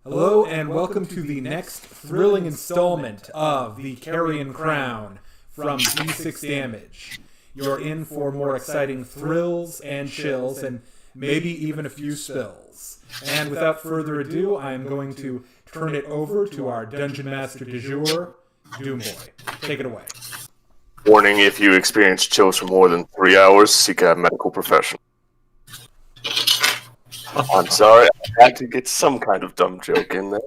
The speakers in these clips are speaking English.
Hello and welcome to the next thrilling installment of the Carrion Crown from D6 Damage. You're in for more exciting thrills and chills and maybe even a few spills. And without further ado, I am going to turn it over to our Dungeon Master du jour, Doomboy. Take it away. Warning, if you experience chills for more than 3 hours, seek a medical professional. I'm sorry, I had to get some kind of dumb joke in there.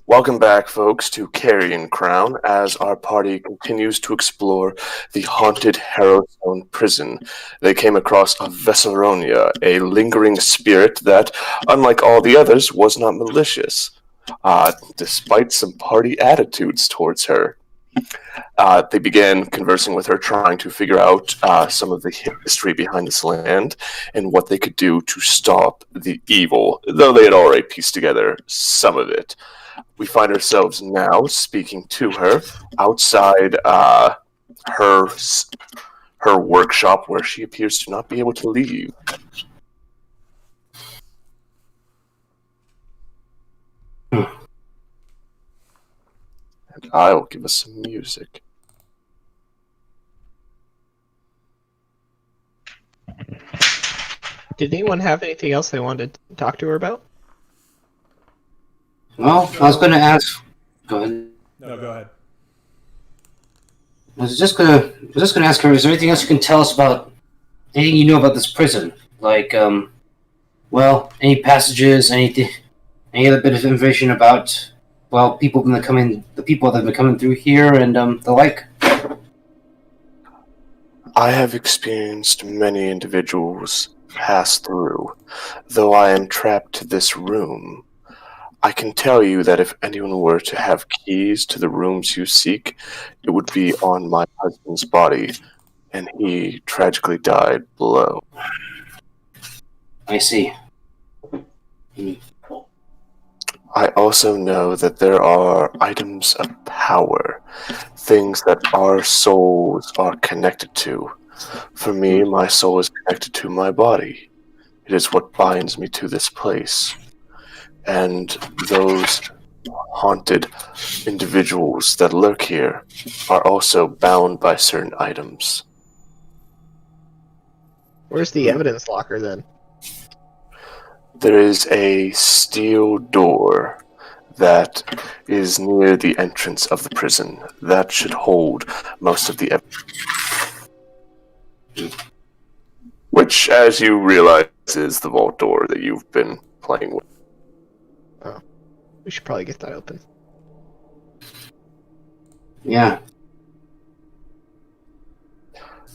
Welcome back, folks, to Carrion Crown, as our party continues to explore the haunted Harrowstone prison. They came across a Vesseronia, a lingering spirit that, unlike all the others, was not malicious, despite some party attitudes towards her. They began conversing with her, trying to figure out some of the history behind this land and what they could do to stop the evil, though they had already pieced together some of it. We find ourselves now speaking to her outside her workshop, where she appears to not be able to leave. And I'll give us some music. Did anyone have anything else they wanted to talk to her about? Well, I was going to ask. Go ahead. No, go ahead. I was just gonna ask her. Is there anything else you can tell us about? Anything you know about this prison? Like, any passages, anything, any other bit of information about, the people that have been coming through here, and the like. I have experienced many individuals pass through, though I am trapped to this room. I can tell you that if anyone were to have keys to the rooms you seek, it would be on my husband's body, and he tragically died below. I see. I also know that there are items of power, things that our souls are connected to. For me, my soul is connected to my body. It is what binds me to this place. And those haunted individuals that lurk here are also bound by certain items. Where's the evidence locker then? There is a steel door that is near the entrance of the prison that should hold most of the evidence. Which, as you realize, is the vault door that you've been playing with. Oh, we should probably get that open. Yeah.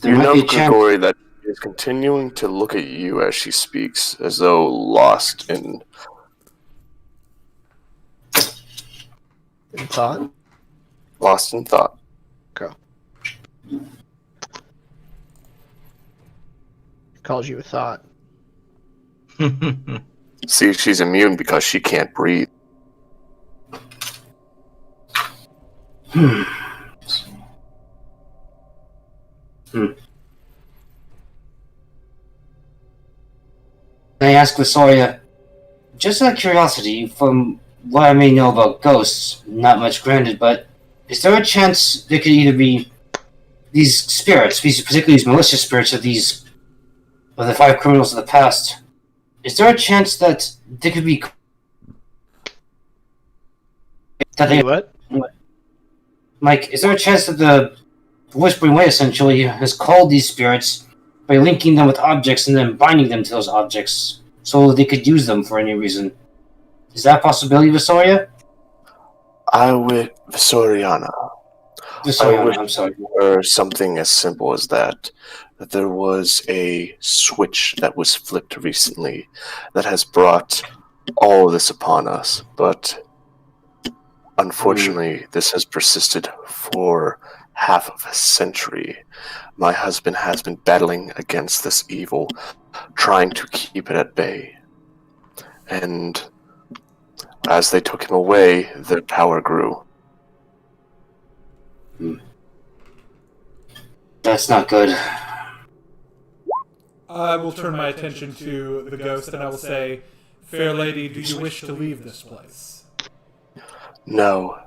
You know, Gregory, that is continuing to look at you as she speaks, as though lost in thought? Lost in thought. Go. Calls you a thought. See, she's immune because she can't breathe. Hmm. I ask Visoria, just out of curiosity, from what I may know about ghosts, not much granted, but is there a chance there could either be these spirits, particularly these malicious spirits of the 5 criminals of the past? Is there a chance that they could be What? Mike, is there a chance that the Whispering Way essentially has called these spirits by linking them with objects and then binding them to those objects so they could use them for any reason? Is that a possibility, Visoria? Visoriana. I'm sorry. Or something as simple as that. That there was a switch that was flipped recently that has brought all of this upon us, but unfortunately, this has persisted for half of a century. My husband has been battling against this evil, trying to keep it at bay. And as they took him away, their power grew. That's not good. I will turn my attention to the ghost and I will say, Fair lady, do you wish to leave this place? No.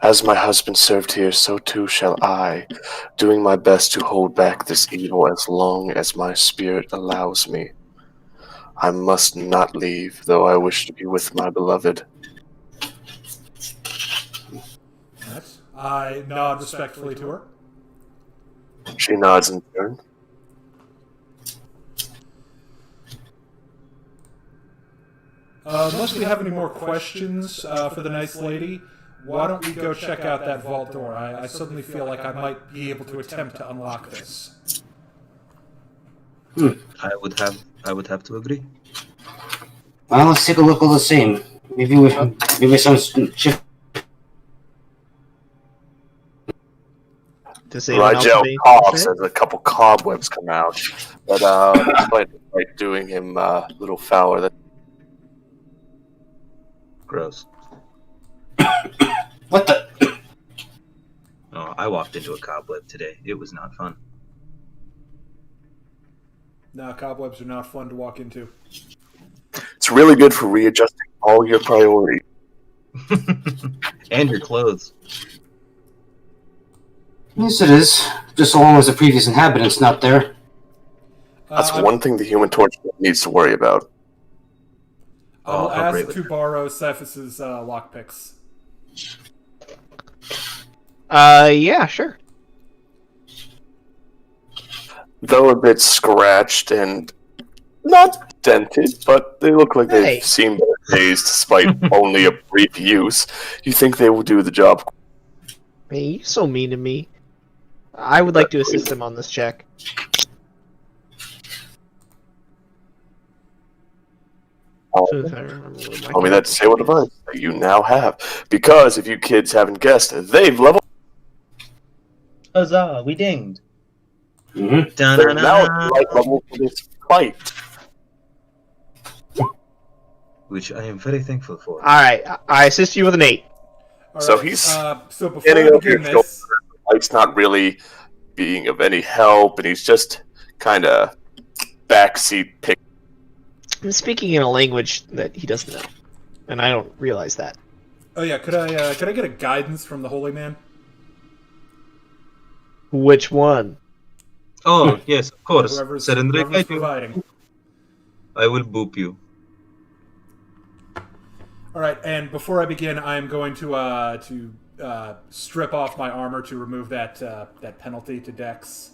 As my husband served here, so too shall I, doing my best to hold back this evil as long as my spirit allows me. I must not leave, though I wish to be with my beloved. Right. I nod respectfully to her. She nods in turn. Unless we have any more questions for the nice lady, why don't we go check out that vault door? I suddenly feel like I might be able to attempt to unlock this. I would have to agree. Well, let's take a look all the same. Maybe some shift. Does anyone else have Rigel anything to coughs say? as a couple cobwebs come out, but despite doing him a little fouler, that Gross. What the? Oh, I walked into a cobweb today. It was not fun. Nah, cobwebs are not fun to walk into. it's really good for readjusting all your priorities. And your clothes. Yes, it is. Just so long as the previous inhabitant's not there. That's one thing the Human Torch needs to worry about. I will how ask brave to borrow Cephas's lockpicks. Yeah, sure. Though a bit scratched and not dented, but they look like Hey. they've seen better days despite only a brief use. You think they will do the job? Hey, you're so mean to me. I would like to assist him on this check. So if I remember what my Tell me that disabled device that you now have. Because if you kids haven't guessed, they've leveled. Huzzah, we dinged. Mm-hmm. They're now at the right level for this fight. Which I am very thankful for. Alright, I assist you with an 8. All So right, he's so before getting we over your begin shoulder. this, The light's not really being of any help, and he's just kind of backseat pick. I'm speaking in a language that he doesn't know. And I don't realize that. oh yeah, could I get a guidance from the holy man? Which one? Oh, yes, of course. Whoever's Surrender, providing. I will boop you. All right, and before I begin, I am going to strip off my armor to remove that penalty to Dex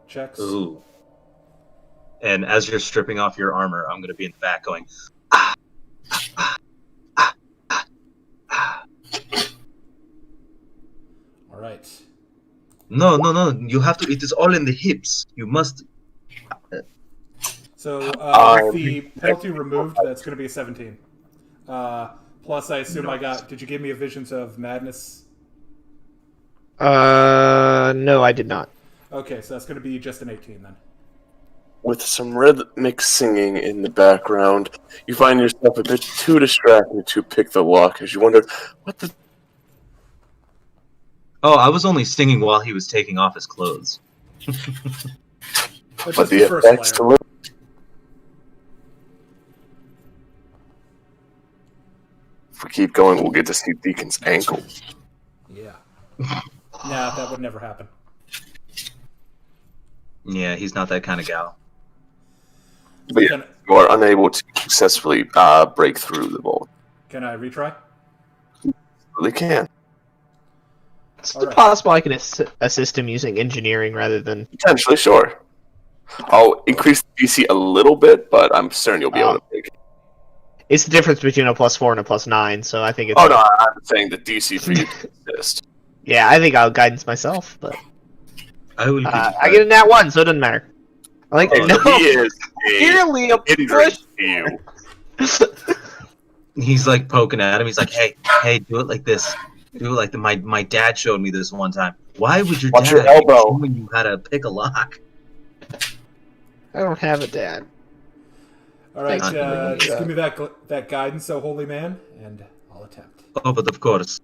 checks. Ooh. And as you're stripping off your armor, I'm going to be in the back going, All right. no, you have to, it is all in the hips. You must. So with the penalty removed, that's going to be a 17. Plus, I assume I got. Did you give me a Visions of Madness? No, I did not. Okay, so that's going to be just an 18 then. With some rhythmic singing in the background, you find yourself a bit too distracted to pick the lock as you wonder, what the... Oh, I was only singing while he was taking off his clothes. That's But just the first effects layer. deliver. If we keep going, we'll get to see Deacon's ankle. Yeah. Nah, that would never happen. Yeah, he's not that kind of gal. But yeah, Can, you are unable to successfully break through the vault. can I retry? Really can. It's Alright. possible I can assist him using engineering rather than... Potentially, sure. I'll increase the DC a little bit, but I'm certain you'll be able to make it. It's the difference between a +4 and a +9, so I think it's... Oh no, I'm saying the DC for you to assist. Yeah, I think I'll guidance myself, but... I will. I get a nat 1, so it doesn't matter. I like Oh, no, he is nearly a hindrance push. to you. He's like poking at him. He's like, "Hey, do it like this. Do it like my dad showed me this one time. Why would your Watch dad your elbow. when you how to pick a lock?" I don't have a dad. All right, Thanks for bringing just that give me that guidance, oh holy man, and I'll attempt. Oh, but of course,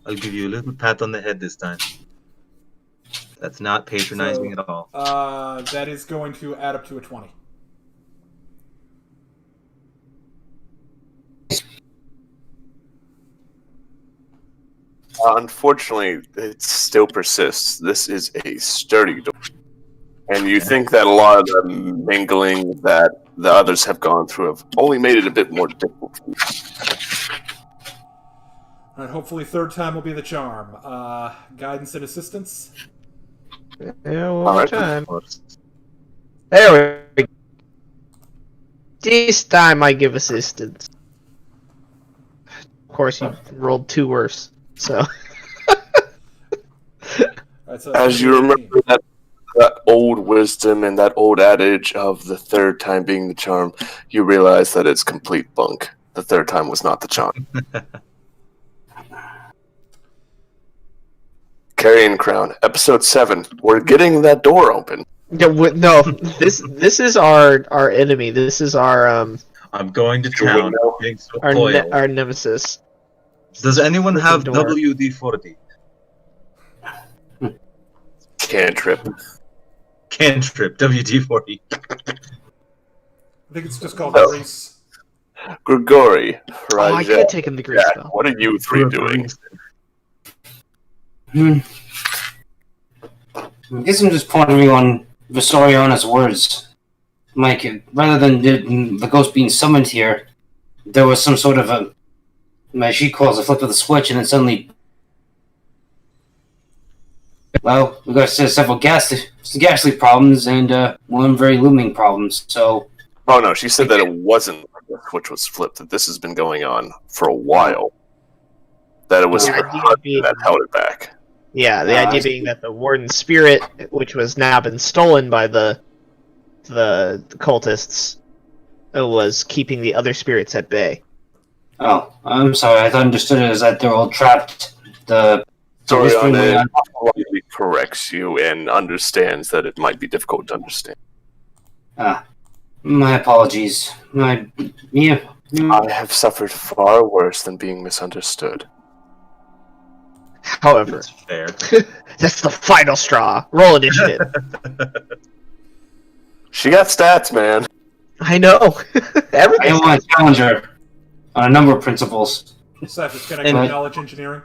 I'll give you a little pat on the head this time. That's not patronizing at all. That is going to add up to a 20. Unfortunately, it still persists. This is a sturdy door. And you think that a lot of the mingling that the others have gone through have only made it a bit more difficult. All right, hopefully third time will be the charm. Guidance and assistance. Yeah, one All more right. time. There we go. This time I give assistance. Of course, you rolled 2 worse. So. All right, so As you remember that old wisdom and that old adage of the third time being the charm, you realize that it's complete bunk. The third time was not the charm. Carrion Crown, episode 7. We're getting that door open. No, this is our enemy. This is our I'm going to town. Being so loyal. our nemesis. Does anyone have door. WD-40? Cantrip. Cantrip, WD-40. I think it's just called Oh. Grease. Gregory, Oh, I could have taken the grease Jack, spell. what are you three doing? I guess I'm just pondering on Visoriana's words. Like, rather than the ghost being summoned here, there was some sort of a, as she calls, a flip of the switch, and then suddenly, well, we got several ghastly problems and one very looming problem. So, Oh no, she said that it wasn't which was flipped, that this has been going on for a while. That it was The her idea husband being- that held it back. Yeah, the I idea see. being that the warden's spirit, which was now been stolen by the cultists, was keeping the other spirits at bay. oh, I'm sorry, I understood it as that they're all trapped. The whispering way Soriana on- politely corrects you and understands that it might be difficult to understand. My apologies. Yeah. I have suffered far worse than being misunderstood. However, That's fair. that's the final straw. Roll initiative. She got stats, man. I know. I Everything. don't want to challenge her on a number of principles. Cyphers, can I And- get knowledge engineering?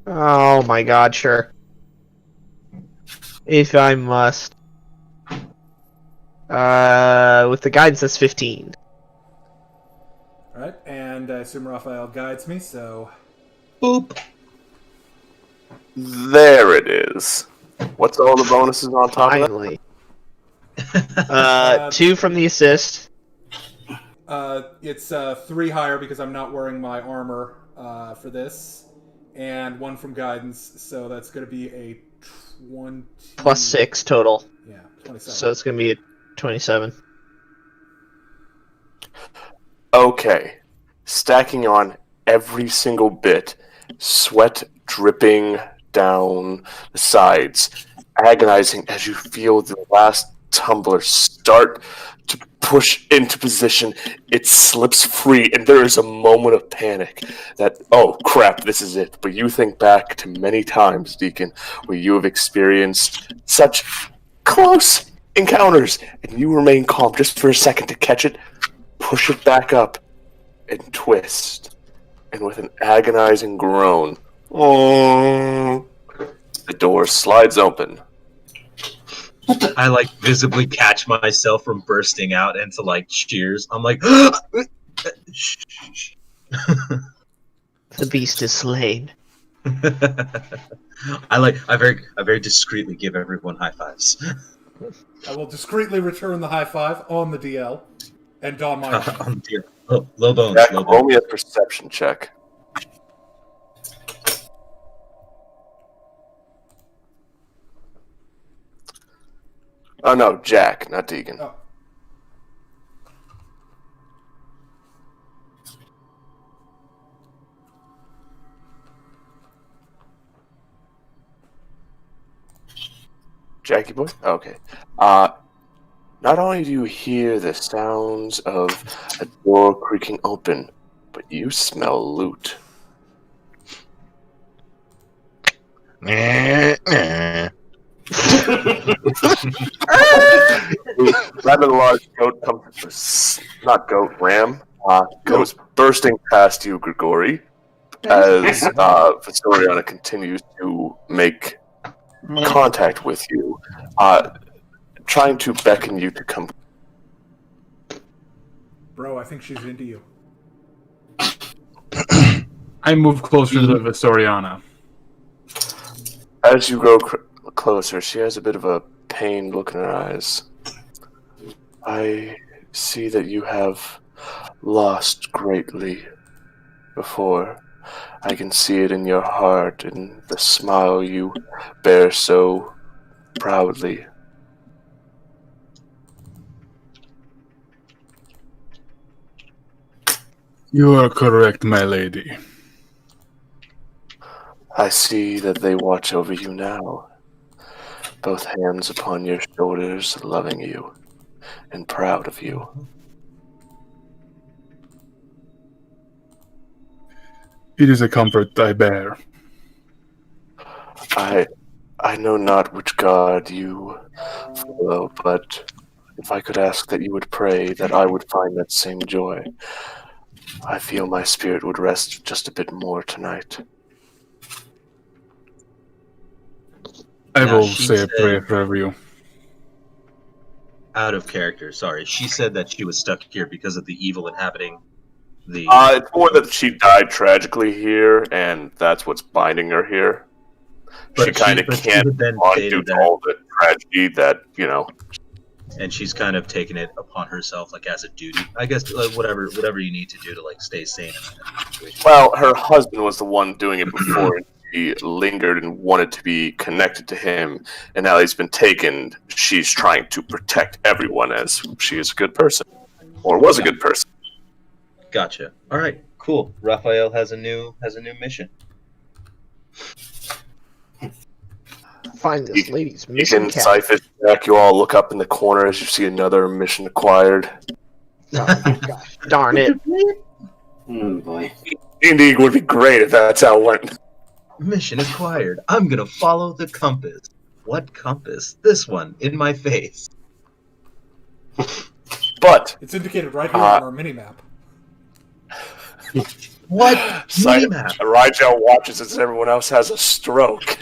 Oh my god, sure. If I must. With the guidance, that's 15. All right, and I assume Raphael guides me, so Boop. There it is. What's all the bonuses on top of that? Finally. 2 from the assist. it's 3 higher because I'm not wearing my armor for this, and 1 from guidance, so that's going to be a 20... Plus 6 total. Yeah, 27. So it's going to be a 27. Okay. Stacking on every single bit, sweat dripping down the sides, agonizing as you feel the last tumbler start to push into position. It slips free, and there is a moment of panic that, oh crap, this is it. But you think back to many times, Deacon, where you have experienced such close encounters, and you remain calm just for a second to catch it, push it back up, and twist. And with an agonizing groan, the door slides open. I like visibly catch myself from bursting out into like cheers. I'm like, shh, shh, shh. The beast is slain. I very discreetly give everyone high fives. I will discreetly return the high five on the DL and don my Oh dear. Oh, low bones. Jack, Low roll bones. me a perception check. Oh no, Jack, not Deacon. Oh. Jackie boy? Okay. Not only do you hear the sounds of a door creaking open, but you smell loot. Rather large goat comes, not goat, ram, goes bursting past you, Grigori. as Vistoriana continues to make contact with you, trying to beckon you to come. Bro, I think she's into you. I move closer to Vistoriana. As you go closer, she has a bit of a pained look in her eyes. I see that you have lost greatly before. I can see it in your heart and the smile you bear so proudly. You are correct, my lady. I see that they watch over you now, both hands upon your shoulders, loving you and proud of you. It is a comfort I bear. I know not which god you follow, but if I could ask that you would pray that I would find that same joy, I feel my spirit would rest just a bit more tonight. I Now, will she say a said- prayer for you. Out of character, sorry. She said that she was stuck here because of the evil inhabiting the. It's more that she died tragically here, and that's what's binding her here. She kind of can't had then undo stated that, all the tragedy that, and she's kind of taken it upon herself, like as a duty. I guess whatever you need to do to like stay sane in that situation. Well, her husband was the one doing it before, and she lingered and wanted to be connected to him, and now he's been taken. She's trying to protect everyone as she is a good person, or was a good person. Gotcha. All right, cool. Raphael has a new mission. Find this lady's You missing can cat. Cyphus, Jack, you all look up in the corner as you see another mission acquired. Oh, gosh, darn it. Oh boy. D&D would be great if that's how it went. Mission acquired. I'm gonna follow the compass. What compass? This one in my face. But It's indicated right here on our mini-map. What? Mini-map? Rigel watches as everyone else has a stroke.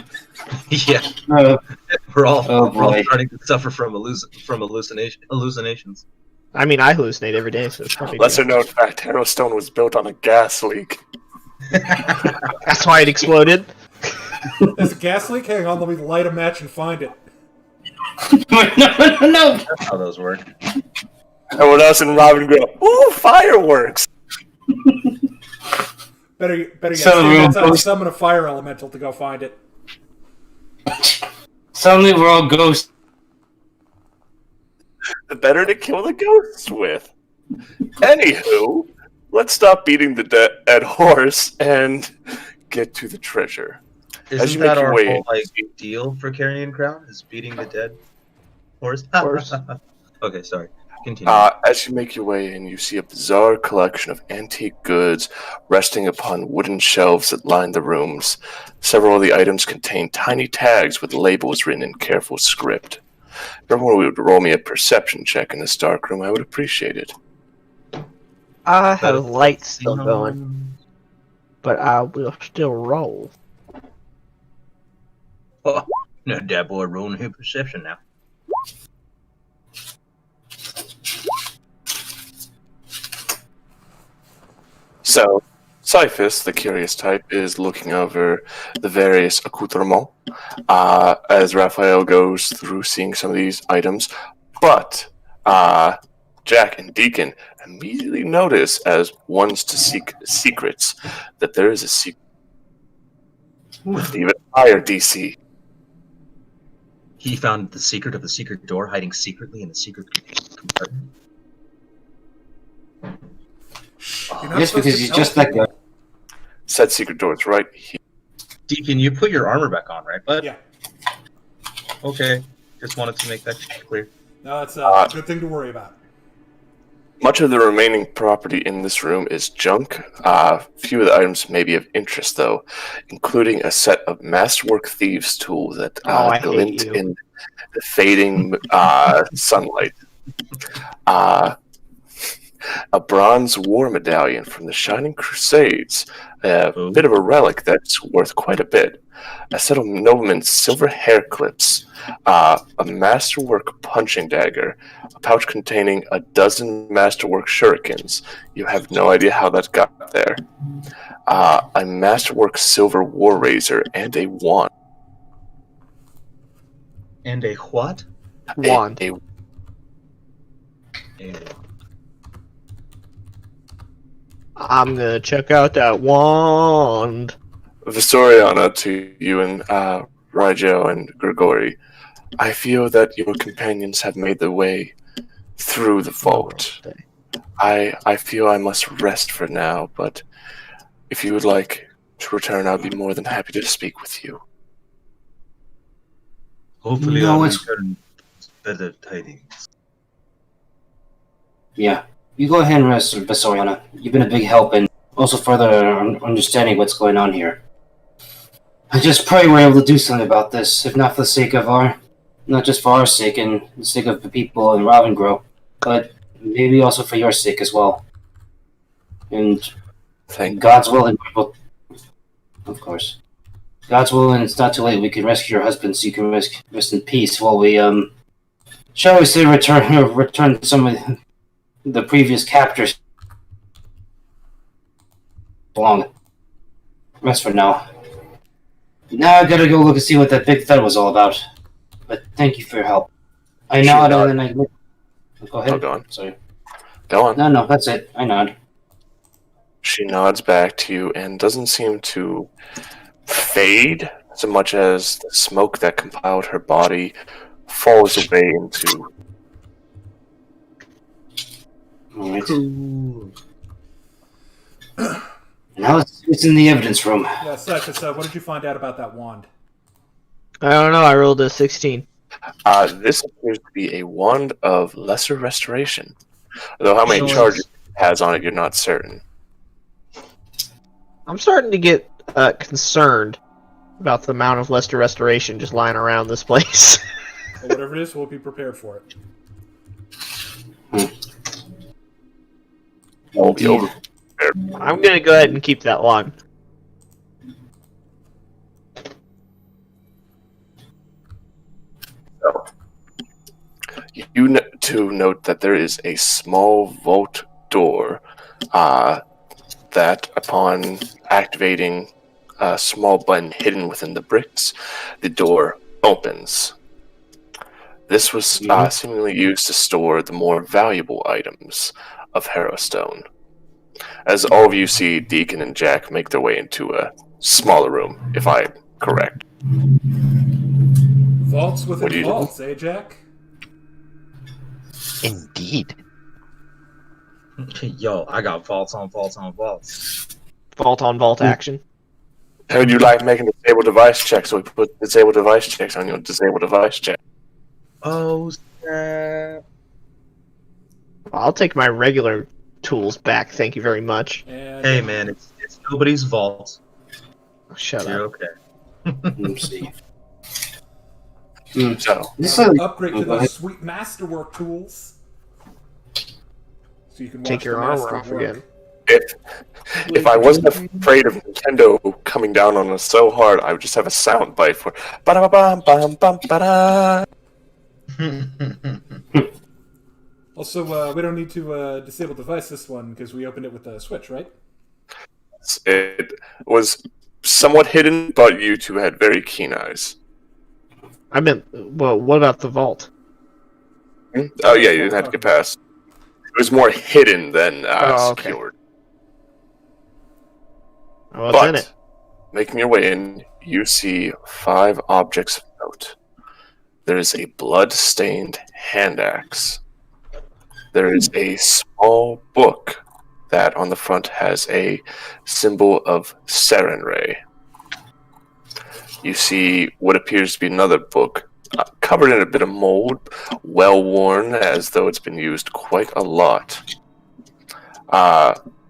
Yeah, Oh, we're all boy. starting to suffer from hallucinations. I mean, I hallucinate every day, so it's probably Lesser known fact, Arrowstone was built on a gas leak. That's why it exploded. There's a gas leak? Hang on, let me light a match and find it. no. That's how those work. Everyone else in Robin go, ooh, fireworks! Better yet, So stand we'll outside, go- summon a fire elemental to go find it. Suddenly we're all ghosts. The better to kill the ghosts with. Anywho, let's stop beating the dead horse and get to the treasure. As Isn't you make that your our way whole in- like deal for Carrion Crown? Is beating the dead horse? Horse. Okay, sorry. Continue. As you make your way in, you see a bizarre collection of antique goods resting upon wooden shelves that line the rooms. Several of the items contain tiny tags with labels written in careful script. If everyone would roll me a perception check in this dark room, I would appreciate it. I have lights still going, but I will still roll. Oh, no, that boy rolling his perception now. So, Cyphus, the curious type, is looking over the various accoutrements as Raphael goes through seeing some of these items. But Jack and Deacon immediately notice, as ones to seek secrets, that there is a secret with even higher DC. He found the secret of the secret door hiding secretly in the secret compartment. You're not Just supposed because to he's tell just like people. Said secret door is right here. Deacon, you put your armor back on, right? But Yeah. okay, just wanted to make that clear. No, it's a good thing to worry about. Much of the remaining property in this room is junk. Few of the items may be of interest, though, including a set of masterwork thieves' tools that I hate glint you. in the fading sunlight. a bronze war medallion from the Shining Crusades, a Ooh. bit of a relic that's worth quite a bit, a set of nobleman's silver hair clips, a masterwork punching dagger, a pouch containing a dozen masterwork shurikens. You have no idea how that got there. A masterwork silver war razor, and a wand. And a what? Wand. A A I'm gonna check out that wand. Visoriana to you and Raijo and Grigori. I feel that your companions have made their way through the vault. I feel I must rest for now, but if you would like to return, I'll be more than happy to speak with you. Hopefully, No, I'll it's- return better tidings. Yeah. You go ahead and rest, Visoriana. You've been a big help in also further understanding what's going on here. I just pray we're able to do something about this, if not for the sake of not just for our sake and the sake of the people in Ravengro, but maybe also for your sake as well. And Thank God's willing, of course. God's willing, it's not too late. We can rescue your husband, so you can rest in peace while we shall we say, return some of the previous captors. Long. Rest for now. Now I gotta go look and see what that big thud was all about. But thank you for your help. I Sure, nod nod. and then I look. Go ahead. Oh, go on. Sorry. Go on. No, that's it. I nod. She nods back to you and doesn't seem to fade so much as the smoke that compiled her body falls away into. Alright. Cool. Now it's in the evidence room. Yeah, Cycus, what did you find out about that wand? I don't know. I rolled a 16. This appears to be a wand of lesser restoration. Though how many Nice. charges it has on it, you're not certain. I'm starting to get concerned about the amount of Lester restoration just lying around this place. Well, whatever it is, we'll be prepared for it. Won't be over. I'm gonna go ahead and keep that one. So, to note that there is a small vault door that, upon activating a small button hidden within the bricks, the door opens. This was seemingly used to store the more valuable items of Harrowstone. As all of you see Deacon and Jack make their way into a smaller room, if I'm correct. Vaults What within do you do? vaults, eh, Jack? Indeed. Yo, I got vaults on vaults on vaults. Vault on vault action. How would you like making disable device checks? So we put disable device checks on your disable device check. Oh, snap. I'll take my regular tools back. Thank you very much. And Hey, man, it's nobody's vault. Shut You're up. okay. Let's see. So, This upgrade to go ahead. those sweet masterwork tools. So you can watch Take your the armor master off work. again. if I wasn't afraid of Nintendo coming down on us so hard, I would just have a sound bite for ba-da-ba-bam-bam-bam-ba-da. Also, we don't need to disable device this one because we opened it with the Switch, right? It was somewhat hidden, but you two had very keen eyes. I meant, well, what about the vault? Oh yeah, you didn't have to get past. It was more hidden than Oh, okay. secured. Oh, what's in it? Making your way in, you see 5 objects of note. There is a blood-stained hand axe. There is a small book that on the front has a symbol of Sarenrae. You see what appears to be another book, covered in a bit of mold, well-worn as though it's been used quite a lot.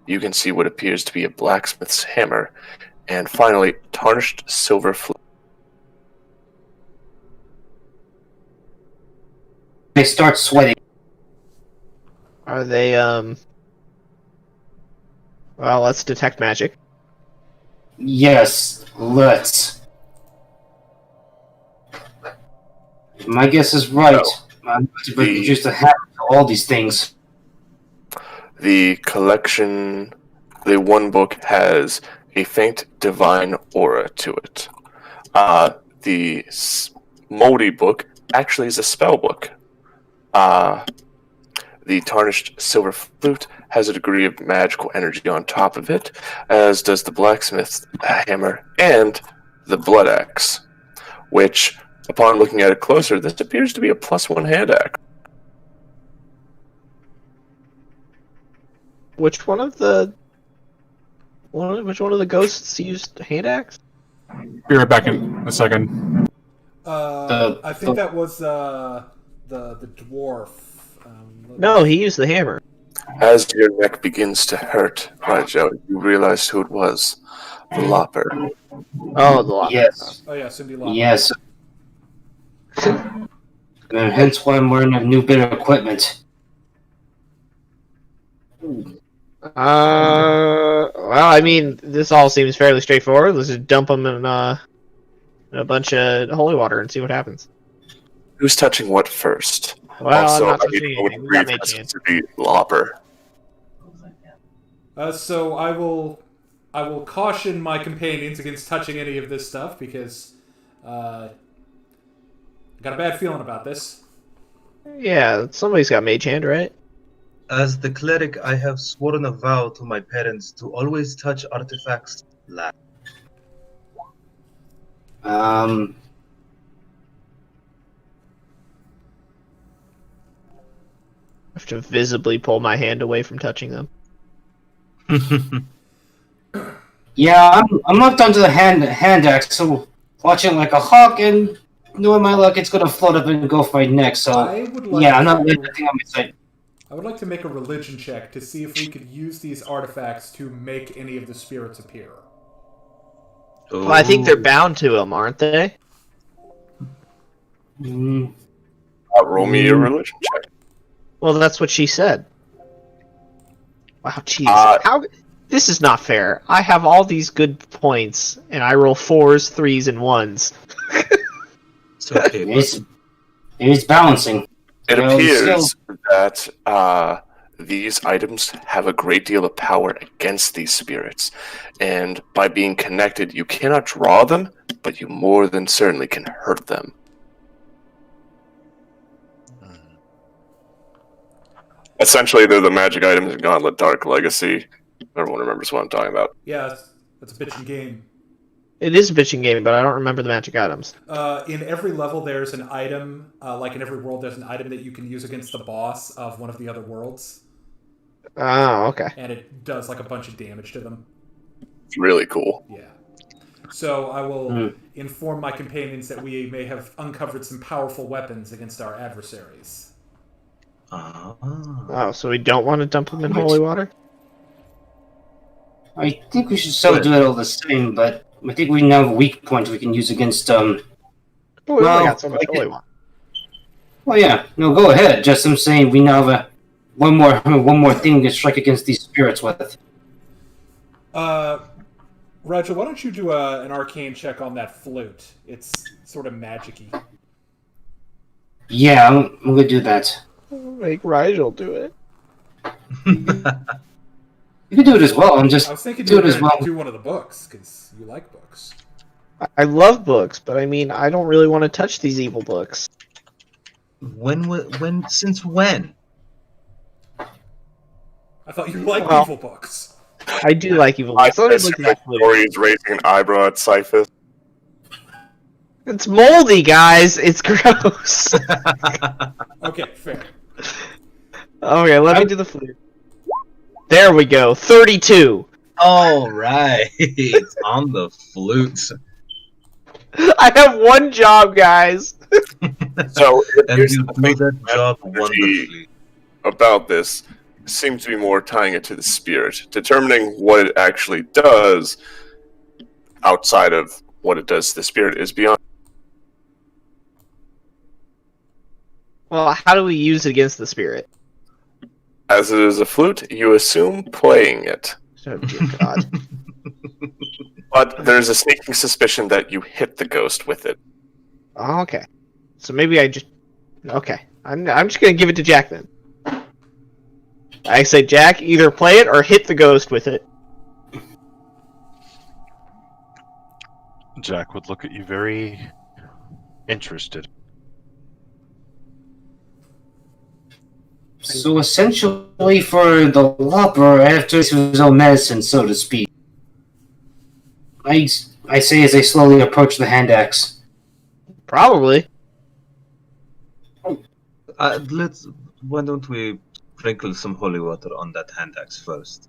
You can see what appears to be a blacksmith's hammer, and finally, tarnished silver flute. I start sweating. Are they Well, let's detect magic. Yes, let's. If my guess is right, I'm going to produce a hammer to all these things. The collection, the one book has a faint divine aura to it. The moldy book actually is a spell book. The tarnished silver flute has a degree of magical energy on top of it, as does the blacksmith's hammer and the blood axe, which, upon looking at it closer, this appears to be a +1 hand axe. Which one of the ghosts used hand axe? Be right back in a second. I think that was the dwarf. No, he used the hammer. As your neck begins to hurt, Joe, you realize who it was. The Lopper. Oh, the lock. Yes. Oh yeah, Cindy Lopper. Yes. And hence why I'm wearing a new bit of equipment. Well, I mean, this all seems fairly straightforward. Let's just dump them in a bunch of holy water and see what happens. Who's touching what first? Well, Also, I'm not I need touching to anything. We got breathe mage hand. to be Lopper. So I will caution my companions against touching any of this stuff because I got a bad feeling about this. Yeah, somebody's got mage hand, right? As the cleric, I have sworn a vow to my parents to always touch artifacts last. I have to visibly pull my hand away from touching them. Yeah, I'm locked onto the hand axe, so watching like a hawk, and knowing my luck, it's gonna float up and go for my neck. So I'm not letting anything on my side. I would like to make a religion check to see if we could use these artifacts to make any of the spirits appear. Well, I think they're bound to them, aren't they? Roll me a religion check. Well, that's what she said. Wow, jeez. How? This is not fair. I have all these good points, and I roll 4s, 3s, and 1s. It's okay. It's balancing. It appears that these items have a great deal of power against these spirits, and by being connected, you cannot draw them, but you more than certainly can hurt them. Essentially, they're the magic items in Gauntlet Dark Legacy. Everyone remembers what I'm talking about. Yeah, that's a bitchin' game. It is a bitching game, but I don't remember the magic items. In every level, there's an item, like in every world, there's an item that you can use against the boss of one of the other worlds. Oh, okay. And it does like a bunch of damage to them. It's really cool. Yeah. So I will inform my companions that we may have uncovered some powerful weapons against our adversaries. Oh, so we don't want to dump them in holy water? I think we should still do it all the same, but I think we now have a weak point we can use against Oh, we only got so much holy water. Well, yeah. No, go ahead. Just I'm saying we now have one more thing to strike against these spirits with. Roger, why don't you do an arcane check on that flute? It's sort of magic-y. Yeah, I'm gonna do that. Make Rigel do it. You can do it as well. I'm just I was thinking do you it were as well. going to do one of the books, because you like books. I love books, but I mean, I don't really want to touch these evil books. Since when? I thought you liked Well, evil books. I do like evil books. Let me look at that flute. Tori's raising an eyebrow at Cyphus. It's moldy, guys. It's gross. Okay, fair. Okay, let me do the flute. There we go. 32. All right, on the flute. I have one job, guys. So, it And appears you that do the that job energy wonderfully. about this seems to be more tying it to the spirit. Determining what it actually does outside of what it does to the spirit is beyond. Well, how do we use it against the spirit? As it is a flute, you assume playing it. Oh, dear God. But there's a sneaking suspicion that you hit the ghost with it. Oh, okay. So maybe I just... Okay. I'm just going to give it to Jack then. I say, Jack, either play it or hit the ghost with it. Jack would look at you very interested. So essentially, for the leper, I have to use his own medicine, so to speak. I say as I slowly approach the hand axe. Probably. Why don't we sprinkle some holy water on that hand axe first?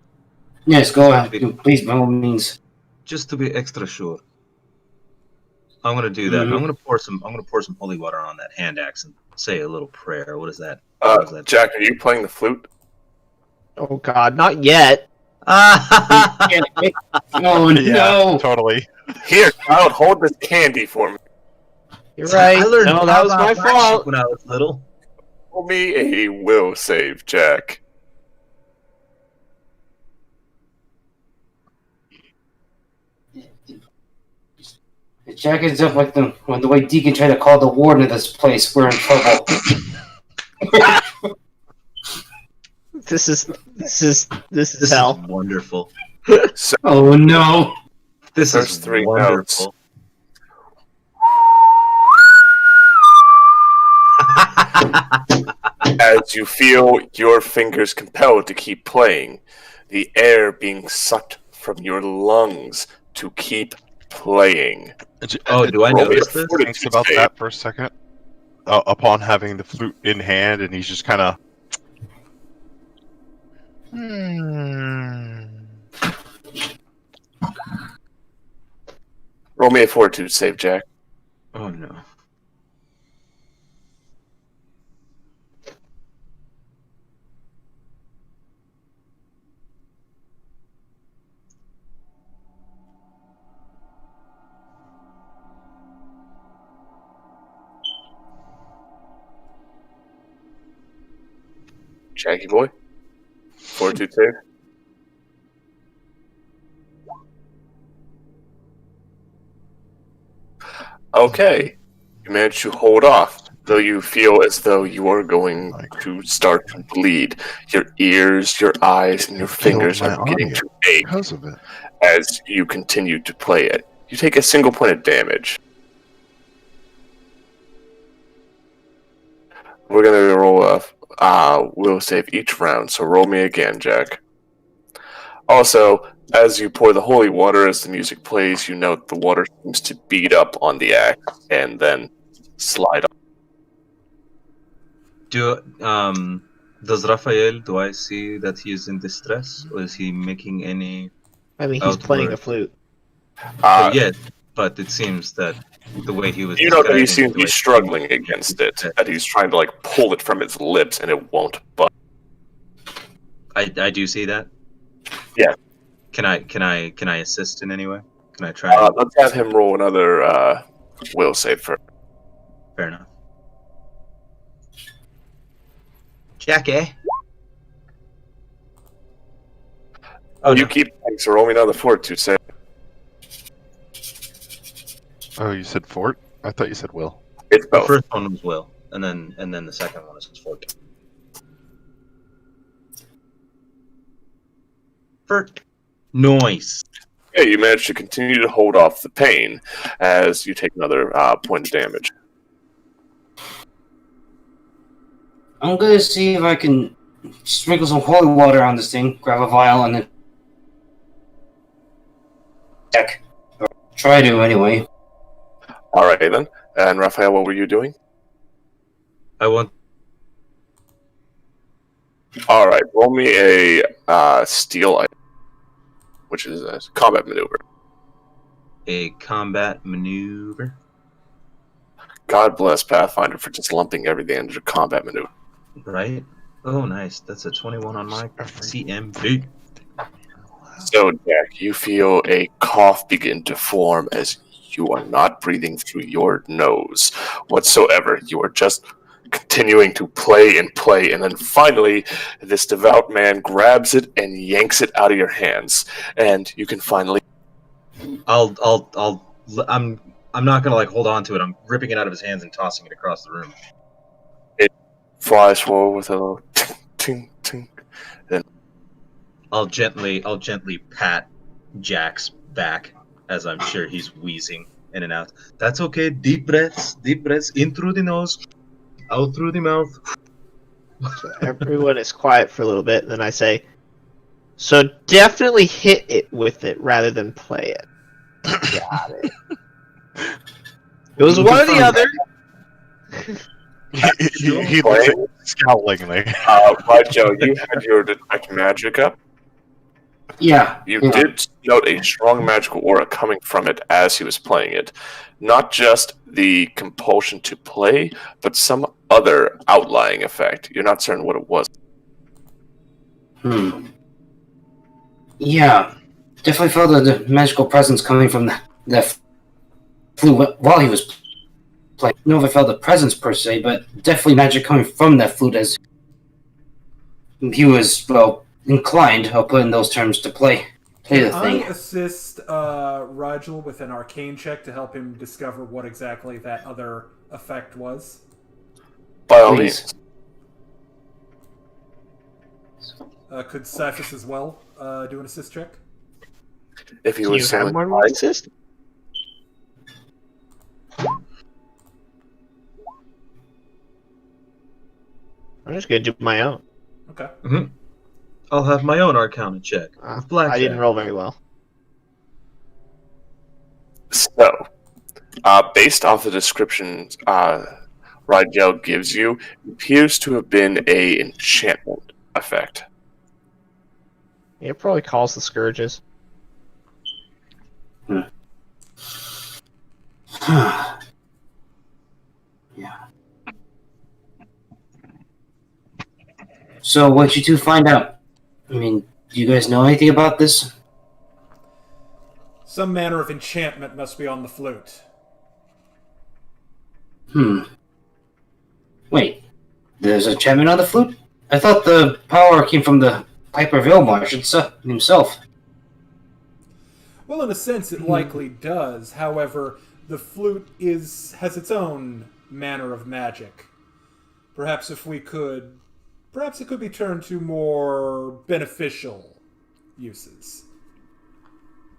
Yes, go ahead, please, by all means. Just to be extra sure. I'm gonna do that. Mhm. I'm gonna pour some holy water on that hand axe and say a little prayer. What is that? Jack, are you playing the flute? Oh, God, not yet. Oh, Yeah, no! totally. Here, child, hold this candy for me. You're right. I learned No, that was my fault. when I was little. Roll me a will save, Jack. Jack ends up like when the way Deacon tried to call the warden of this place, we're in trouble. This is This hell. is wonderful. Oh no! This First is three wonderful. As you feel your fingers compelled to keep playing, the air being sucked from your lungs to keep playing. Oh, do I Roll me a notice this? fortitude Thinks about save. that for a second. Upon having the flute in hand, and he's just kind of. Roll me a fortitude save, Jack. Oh no. Jackie boy. Fortitude save. Okay. You managed to hold off, though you feel as though you are going to start to bleed. Your ears, your eyes, and your fingers my are beginning audio to ache because of it. as you continue to play it. You take a single point of damage. We're going to roll a will save each round, so roll me again, Jack. Also, as you pour the holy water, as the music plays, you note the water seems to bead up on the axe and then slide on. Does Raphael, do I see that he is in distress, or is he making any... I mean, he's playing a flute. Yes, but it seems that the way he was... You know that he describing seems it, to be the way- struggling against it, that he's trying to like pull it from his lips and it won't budge. I do see that. Yeah. Can I assist in any way? Can I try? Let's have him roll another will save first. Fair enough. Jackie. Oh, You no. keep playing, so roll me another fortitude save. Oh, you said fort? I thought you said will. It's The both. first one was Will, and then the second one is 14. Noise. Yeah, you manage to continue to hold off the pain as you take another point of damage. I'm gonna see if I can sprinkle some holy water on this thing, grab a vial, and then check. Or try to, anyway. Alright then. And Raphael, what were you doing? I want. Alright, roll me a steel item, which is a combat maneuver. A combat maneuver. God bless Pathfinder for just lumping everything under combat maneuver. Right? Oh, nice. That's a 21 on my CMB. So, Jack, you feel a cough begin to form as you are not breathing through your nose whatsoever. You are just continuing to play and play, and then finally, this devout man grabs it and yanks it out of your hands, and you can finally. I'm not gonna like hold on to it. I'm ripping it out of his hands and tossing it across the room. It flies forward with a little ting ting. I'll gently pat Jack's back as I'm sure he's wheezing in and out. That's okay. Deep breaths in through the nose, out through the mouth. So everyone is quiet for a little bit, and then I say, so definitely hit it with it rather than play it. Got it. It was one or the other. He looks at you scowlingly. Right, Joe, you had your detect magic up. Yeah. You yeah. did note a strong magical aura coming from it as he was playing it. Not just the compulsion to play, but some other outlying effect. You're not certain what it was. Yeah. Definitely felt the magical presence coming from the flute while he was playing. I don't know if I felt the presence per se, but definitely magic coming from that flute as he was, well, inclined, I'll put in those terms, to play the thing. I assist Rigel with an arcane check to help him discover what exactly that other effect was. By all Please. Could Cyphus as well do an assist check? If he Do was you have so more inclined. assist? I'm just gonna do my own. Okay. I'll have my own Arcana check. I didn't roll very well. So, based off the description Rigel gives you, it appears to have been a enchantment effect. It probably calls the scourges. Yeah. So, what'd you two find out? I mean, do you guys know anything about this? Some manner of enchantment must be on the flute. Wait, there's a enchantment on the flute? I thought the power came from the Piper Vilmarsh himself. Well, in a sense, it likely does. However, the flute has its own manner of magic. Perhaps it could be turned to more beneficial uses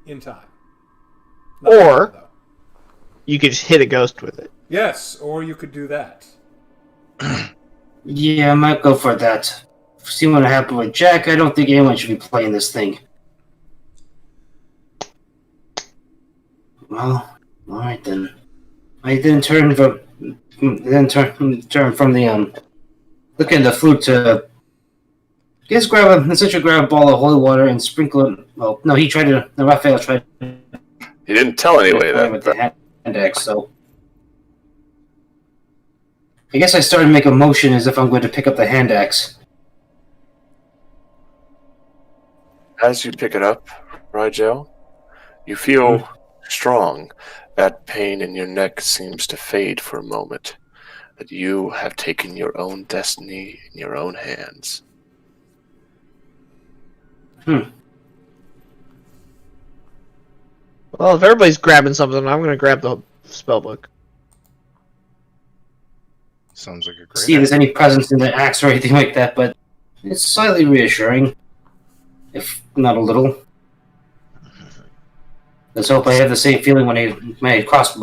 in time. Not Or- now, though. You could just hit a ghost with it. Yes, or you could do that. Yeah, I might go for that. See what happened with Jack. I don't think anyone should be playing this thing. Well, alright then. I didn't turn from the look at the flute to just essentially grab a ball of holy water and sprinkle it. Well, no, Raphael tried He didn't tell anyway with the that. hand axe, so I guess I started to make a motion as if I'm going to pick up the hand axe. As you pick it up, Rigel, you feel strong. That pain in your neck seems to fade for a moment. That you have taken your own destiny in your own hands. Well, if everybody's grabbing something, I'm gonna grab the spellbook. Sounds like a great See if there's any presence in the axe or anything like that, but it's slightly reassuring, if not a little. Let's hope I have the same feeling when I cross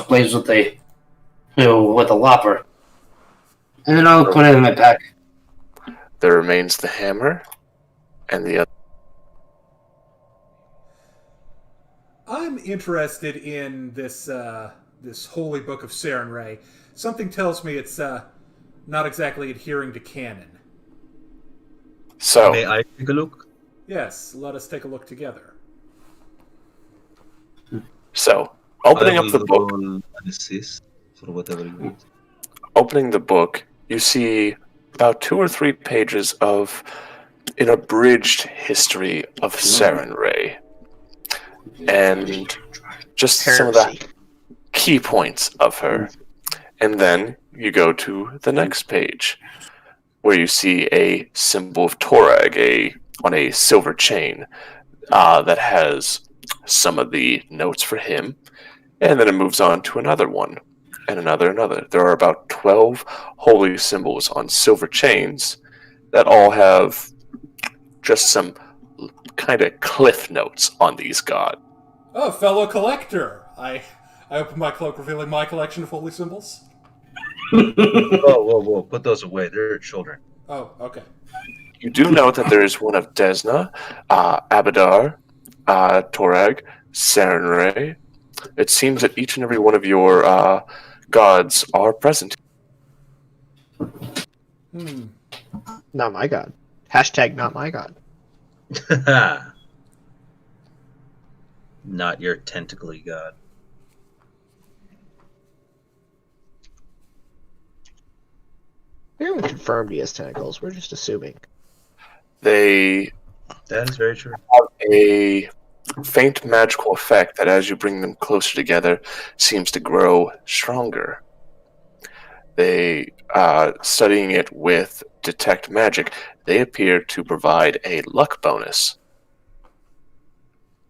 blades with with a lopper. And then I'll put it in my pack. There remains the hammer and the other. I'm interested in this this holy book of Sarenrae. Something tells me it's not exactly adhering to canon. So, May I take a look? Yes, let us take a look together. opening I up the will book, roll an assist for whatever you need. opening the book, you see about 2 or 3 pages of an abridged history of Sarenrae. And just some of the Heresy. key points of her. And then you go to the next page, where you see a symbol of Torag on a silver chain that has some of the notes for him, and then it moves on to another one, and another. There are about 12 holy symbols on silver chains that all have just some kind of cliff notes on these gods. Oh, fellow collector! I open my cloak, revealing my collection of holy symbols. Whoa! Put those away. They're children. Oh, okay. You do note that there is one of Desna, Abadar, Torag, Sarenrae. It seems that each and every one of your gods are present. Not my god. Hashtag not my god. Not your tentacly god. We haven't confirmed he has tentacles. We're just assuming. They That is very true. have a faint magical effect that, as you bring them closer together, seems to grow stronger. They, studying it with Detect Magic, they appear to provide a luck bonus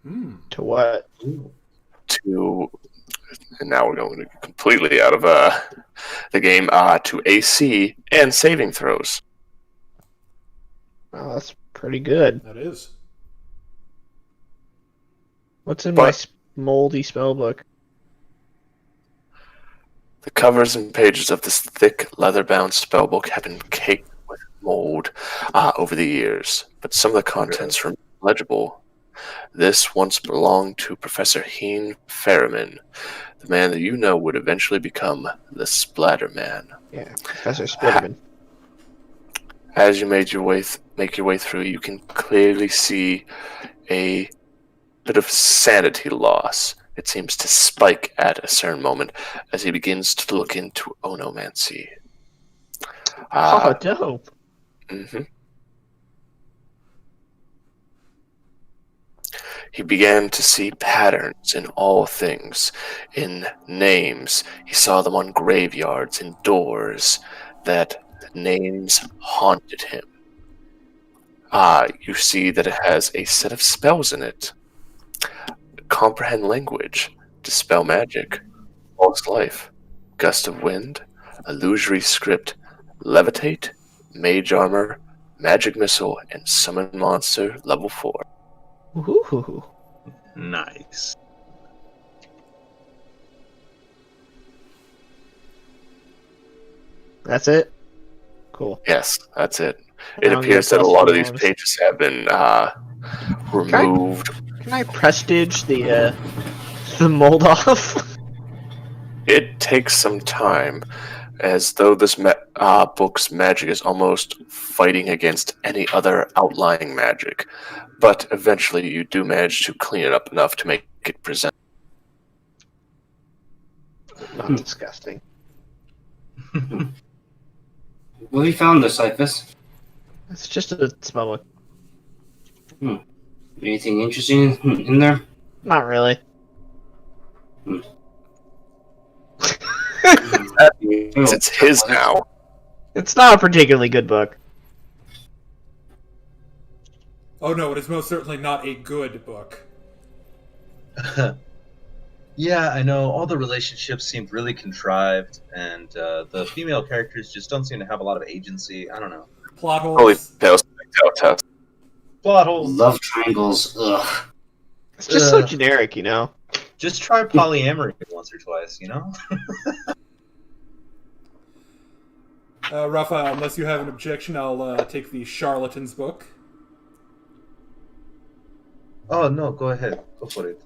To what? to, and now we're going completely out of the game, to AC and saving throws. Oh, that's pretty good. That is. What's in But- my moldy spellbook? The covers and pages of this thick, leather-bound spellbook have been caked with mold over the years, but some of the contents remain legible. This once belonged to Professor Heen Ferriman, the man that you know would eventually become the Splatter Man. Yeah, Professor Spitterman. As you make your way through, you can clearly see a bit of sanity loss. It seems to spike at a certain moment as he begins to look into onomancy. Oh, dope. Mhm. He began to see patterns in all things, in names. He saw them on graveyards and doors, that names haunted him. You see that it has a set of spells in it. Comprehend language, dispel magic, false life, gust of wind, illusory script, levitate, mage armor, magic missile, and summon monster level 4. Ooh. Nice. That's it? Cool. Yes, that's it. I It don't appears get that a lot of plus these ones. pages have been removed. Can I prestige the mold off? It takes some time, as though this book's magic is almost fighting against any other outlying magic. But eventually you do manage to clean it up enough to make it present. Not disgusting. Well, we found this, Cyphus. It's just a spellbook. Anything interesting in there? Not really. That means it's his now. It's not a particularly good book. Oh no, it is most certainly not a good book. Yeah, I know. All the relationships seemed really contrived, and the female characters just don't seem to have a lot of agency. I don't know. Plot Holy holes. fails test. Plot holes. Love triangles. Ugh. It's just so generic, you know? Just try polyamory once or twice, you know? Raphael, unless you have an objection, I'll take the Charlatans book. Oh, no, go ahead. Go for it.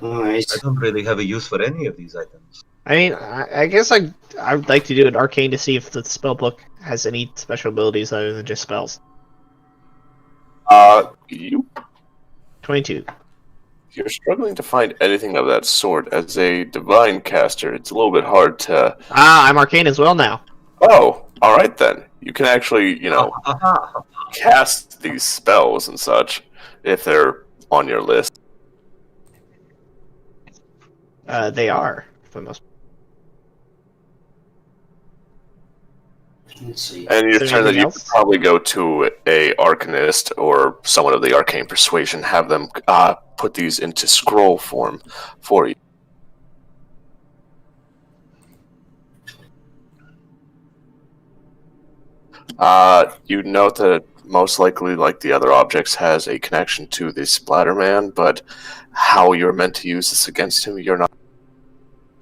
Alright. I don't really have a use for any of these items. I mean, I guess I would like to do an arcane to see if the spellbook has any special abilities other than just spells. You 22. You're struggling to find anything of that sort. As a divine caster, it's a little bit hard to... Ah, I'm arcane as well now. Oh, alright then. You can actually, Aha. cast these spells and such, if they're on your list. They are, for the most part. Let's see. And your Is there turn, that anything you else? could probably go to a Arcanist or someone of the Arcane Persuasion, have them put these into scroll form for you. You note that it most likely, like the other objects, has a connection to the Splatterman, but how you're meant to use this against him, you're not.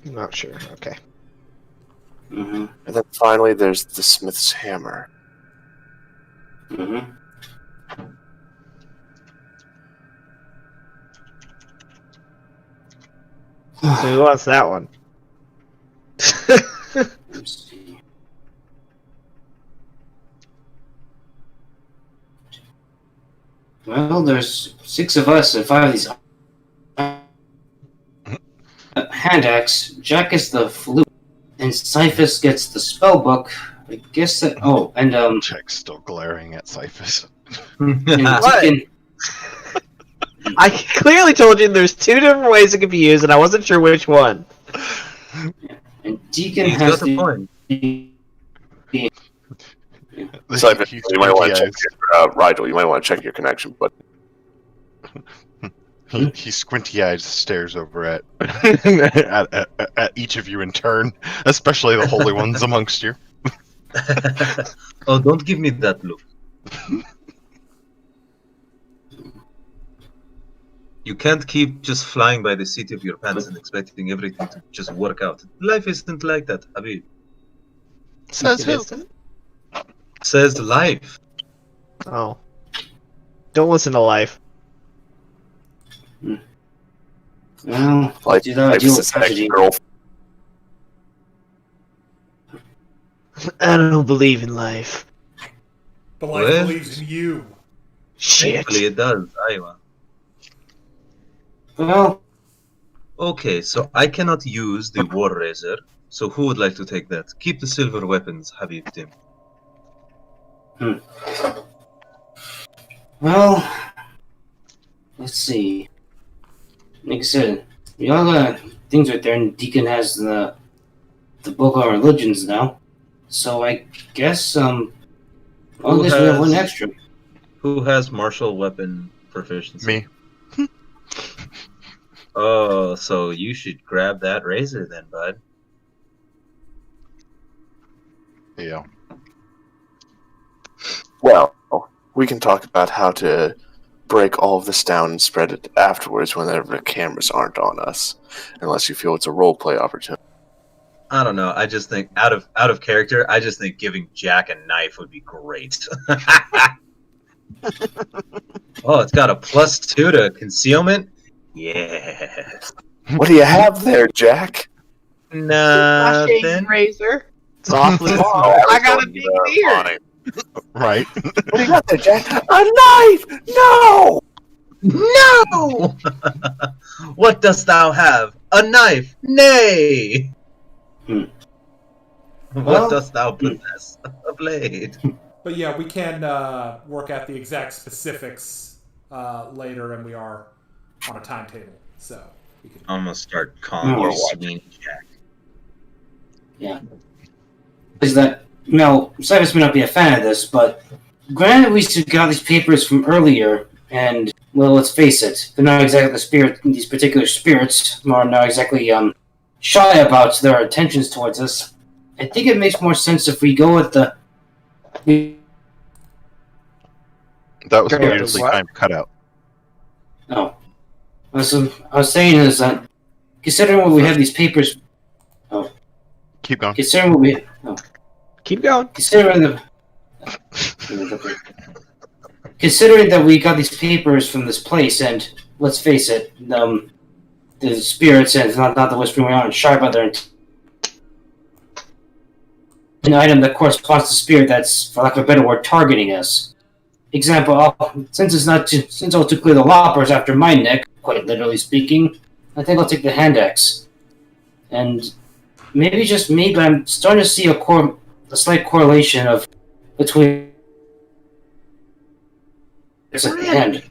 I'm not sure. Okay. Mm-hmm. And then finally, there's the Smith's Hammer. Mm-hmm. So who wants that one? Let's see. Well, there's 6 of us and 5 of these. Hand axe. Jack gets the flute, and Cyphus gets the spell book. I guess that. Oh, and Jack's still glaring at Cyphus. and What? Deacon. I clearly told you there's 2 different ways it could be used, and I wasn't sure which one. And Deacon He's has got a point. Cyphus, He's you might want to squinty check your, Rigel, you might want to check your connection, but He squinty-eyed stares over at, at each of you in turn, especially the holy ones amongst you. Oh, don't give me that look. You can't keep just flying by the seat of your pants and expecting everything to just work out. Life isn't like that, Habib. Says who? Says life. Oh. Don't listen to life. Well, like, do that. Deal with tragedy. girl. I don't believe in life. But life Well- believes in you. Shit. Thankfully it does, Iowa. Well, Okay, so I cannot use the War Razor. So who would like to take that? Keep the silver weapons, Habib Tim. well, let's see. Like I said, we all got things right there, and Deacon has the book on religions now. So I guess well, Who I guess we have one has- extra. Who has martial weapon proficiency? Me. Oh, so you should grab that razor then, bud. Yeah. Well, we can talk about how to break all of this down and spread it afterwards whenever the cameras aren't on us, unless you feel it's a roleplay opportunity. I don't know. I just think out of character, I just think giving Jack a knife would be great. Oh, it's got a +2 to concealment. Yeah. What do you have there, Jack? Nothing. razor. It's awfully small. Oh, I got a going, big beard. fine. Right. What do you got there, Jack? A knife! No! No! What dost thou have? A knife? Nay! Hmm. What Well- dost thou possess? A blade. But yeah, we can work out the exact specifics later, and we are on a timetable, so we can. I'm gonna start calling Oh, you Sweeney Jack. Is that Cyrus may not be a fan of this, but granted we still got these papers from earlier, and well, let's face it, they're not exactly the spirit. These particular spirits are not exactly shy about their intentions towards us. I think it makes more sense if we go with the. That was Great. beautifully What? timed cutout. Oh, I was saying is that considering what we have these papers, Keep going. considering what we, Keep going. considering the. Considering that we got these papers from this place, and let's face it, the spirits and not the whispering around shy about their an item that corresponds to spirit that's, for lack of a better word, targeting us. Example, since I'll to clear the loppers after my neck, quite literally speaking, I think I'll take the hand axe. And maybe just me, but I'm starting to see a slight correlation between. It's at the end.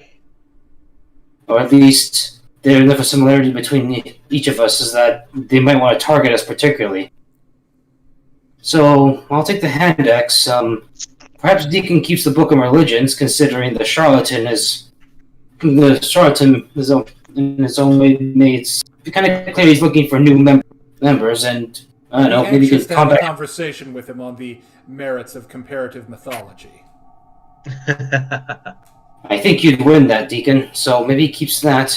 or at least there's enough of similarity between each of us is that they might want to target us particularly. So I'll take the hand axe. Perhaps Deacon keeps the Book of Religions, considering the charlatan is in his own way made kind of clear he's looking for new members, and I don't know, maybe he could to have a combat. conversation with him on the merits of comparative mythology. I think you'd win that, Deacon. So maybe he keeps that.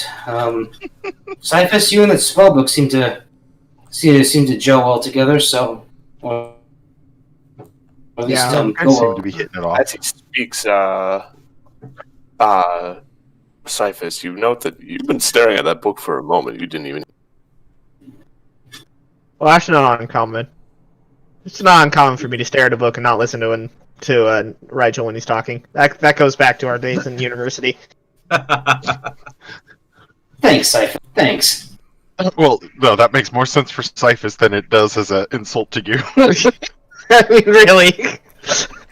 Cyphus, you and that spellbook seem to gel well together. So, or at least I go seem well. to be hitting it off. As he speaks, Cyphus, you note that you've been staring at that book for a moment. You didn't even. Well, that's not uncommon. It's not uncommon for me to stare at a book and not listen to Rigel when he's talking. That goes back to our days in university. Thanks, Cyphus. Thanks. Well, no, that makes more sense for Cyphus than it does as an insult to you. I mean, really?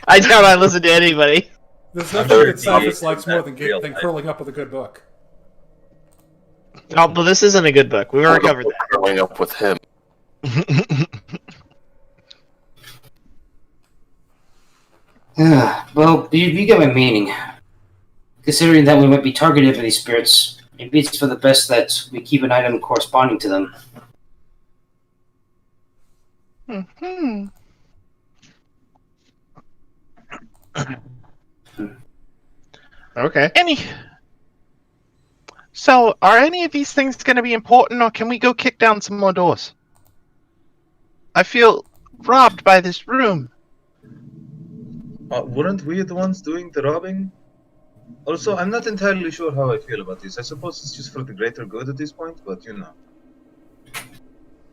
I doubt I listen to anybody. There's nothing that Cyphus likes more than curling up with a good book. Oh, but this isn't a good book. We've already covered that. Growing up with him. Well, you get my meaning. Considering that we might be targeted by these spirits, maybe it's for the best that we keep an item corresponding to them. Okay. So, are any of these things going to be important, or can we go kick down some more doors? I feel robbed by this room. Weren't we the ones doing the robbing? Also, I'm not entirely sure how I feel about this. I suppose it's just for the greater good at this point, but you know.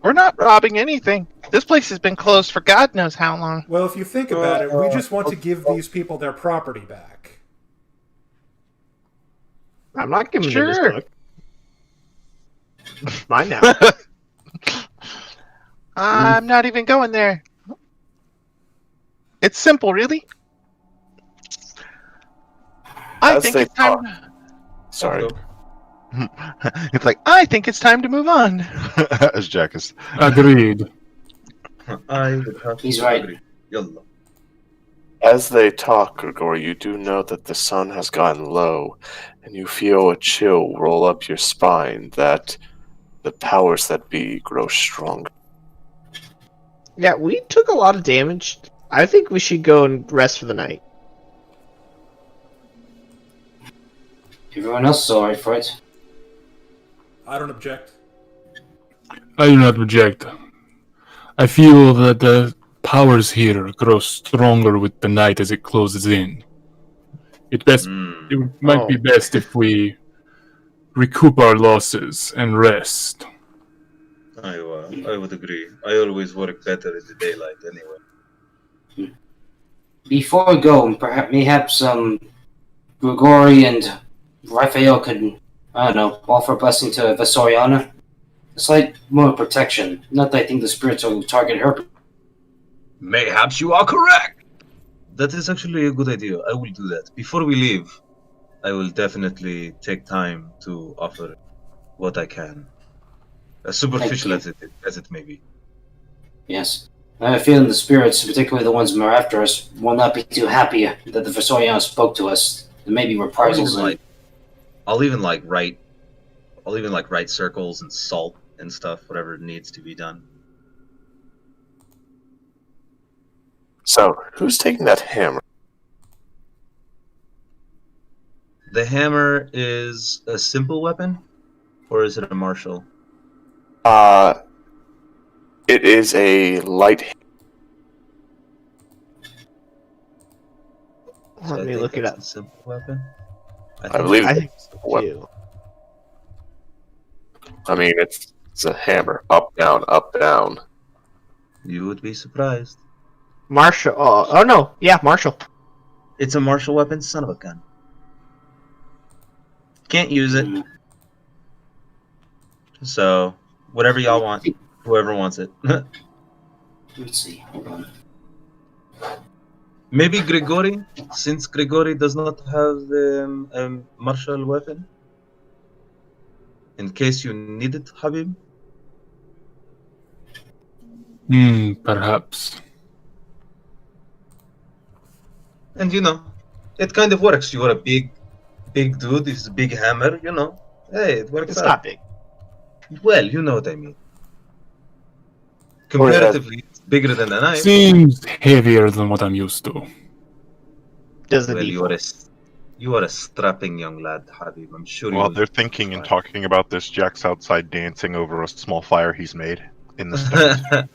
We're not robbing anything. This place has been closed for God knows how long. Well, if you think about it, we just want to give these people their property back. I'm not giving them this book. Mine now. I'm not even going there. It's simple, really. I As think they it's time. Sorry. It's like, I think it's time to move on. As Jack is. Agreed. I would have He's to right. agree. Yalla. As they talk, Grigori, you do know that the sun has gotten low, and you feel a chill roll up your spine that the powers that be grow stronger. Yeah, we took a lot of damage. I think we should go and rest for the night. Everyone else is alright for it. I don't object. I do not object. I feel that the powers here grow stronger with the night as it closes in. It might be best if we recoup our losses and rest. I would agree. I always work better in the daylight anyway. Before we go, perhaps Grigori and Raphael could, I don't know, offer a blessing to Vasoriana. It's like more protection. Not that I think the spirits will target her. Mayhaps you are correct! That is actually a good idea. I will do that. Before we leave, I will definitely take time to offer what I can. As superficial as it may be. Yes. I have a feeling the spirits, particularly the ones who are after us, will not be too happy that the Vasoriana spoke to us. There may be reprisals. I'll even write circles and salt and stuff, whatever needs to be done. So, who's taking that hammer? The hammer is a simple weapon, or is it a martial? It is a light. Let me look it up. A simple weapon. I believe I it's think a simple weapon. too. I mean, it's a hammer. Up, down, up, down. You would be surprised. Martial. Oh no. Yeah, martial. It's a martial weapon, son of a gun. Can't use it. So, whatever y'all want. Whoever wants it. Let's see. Hold on. Maybe Grigori, since Grigori does not have a martial weapon. In case you need it, Habib? Perhaps. And it kind of works. You are a big dude. This is a big hammer, Hey, it works It's out. not big. Well, you know what I mean. Comparatively, it's bigger than a knife. Seems heavier than what I'm used to. Doesn't Well, need you are a strapping young lad, Habib. I'm sure While you they're thinking and talking about this, Jack's outside dancing over a small fire he's made in the stones.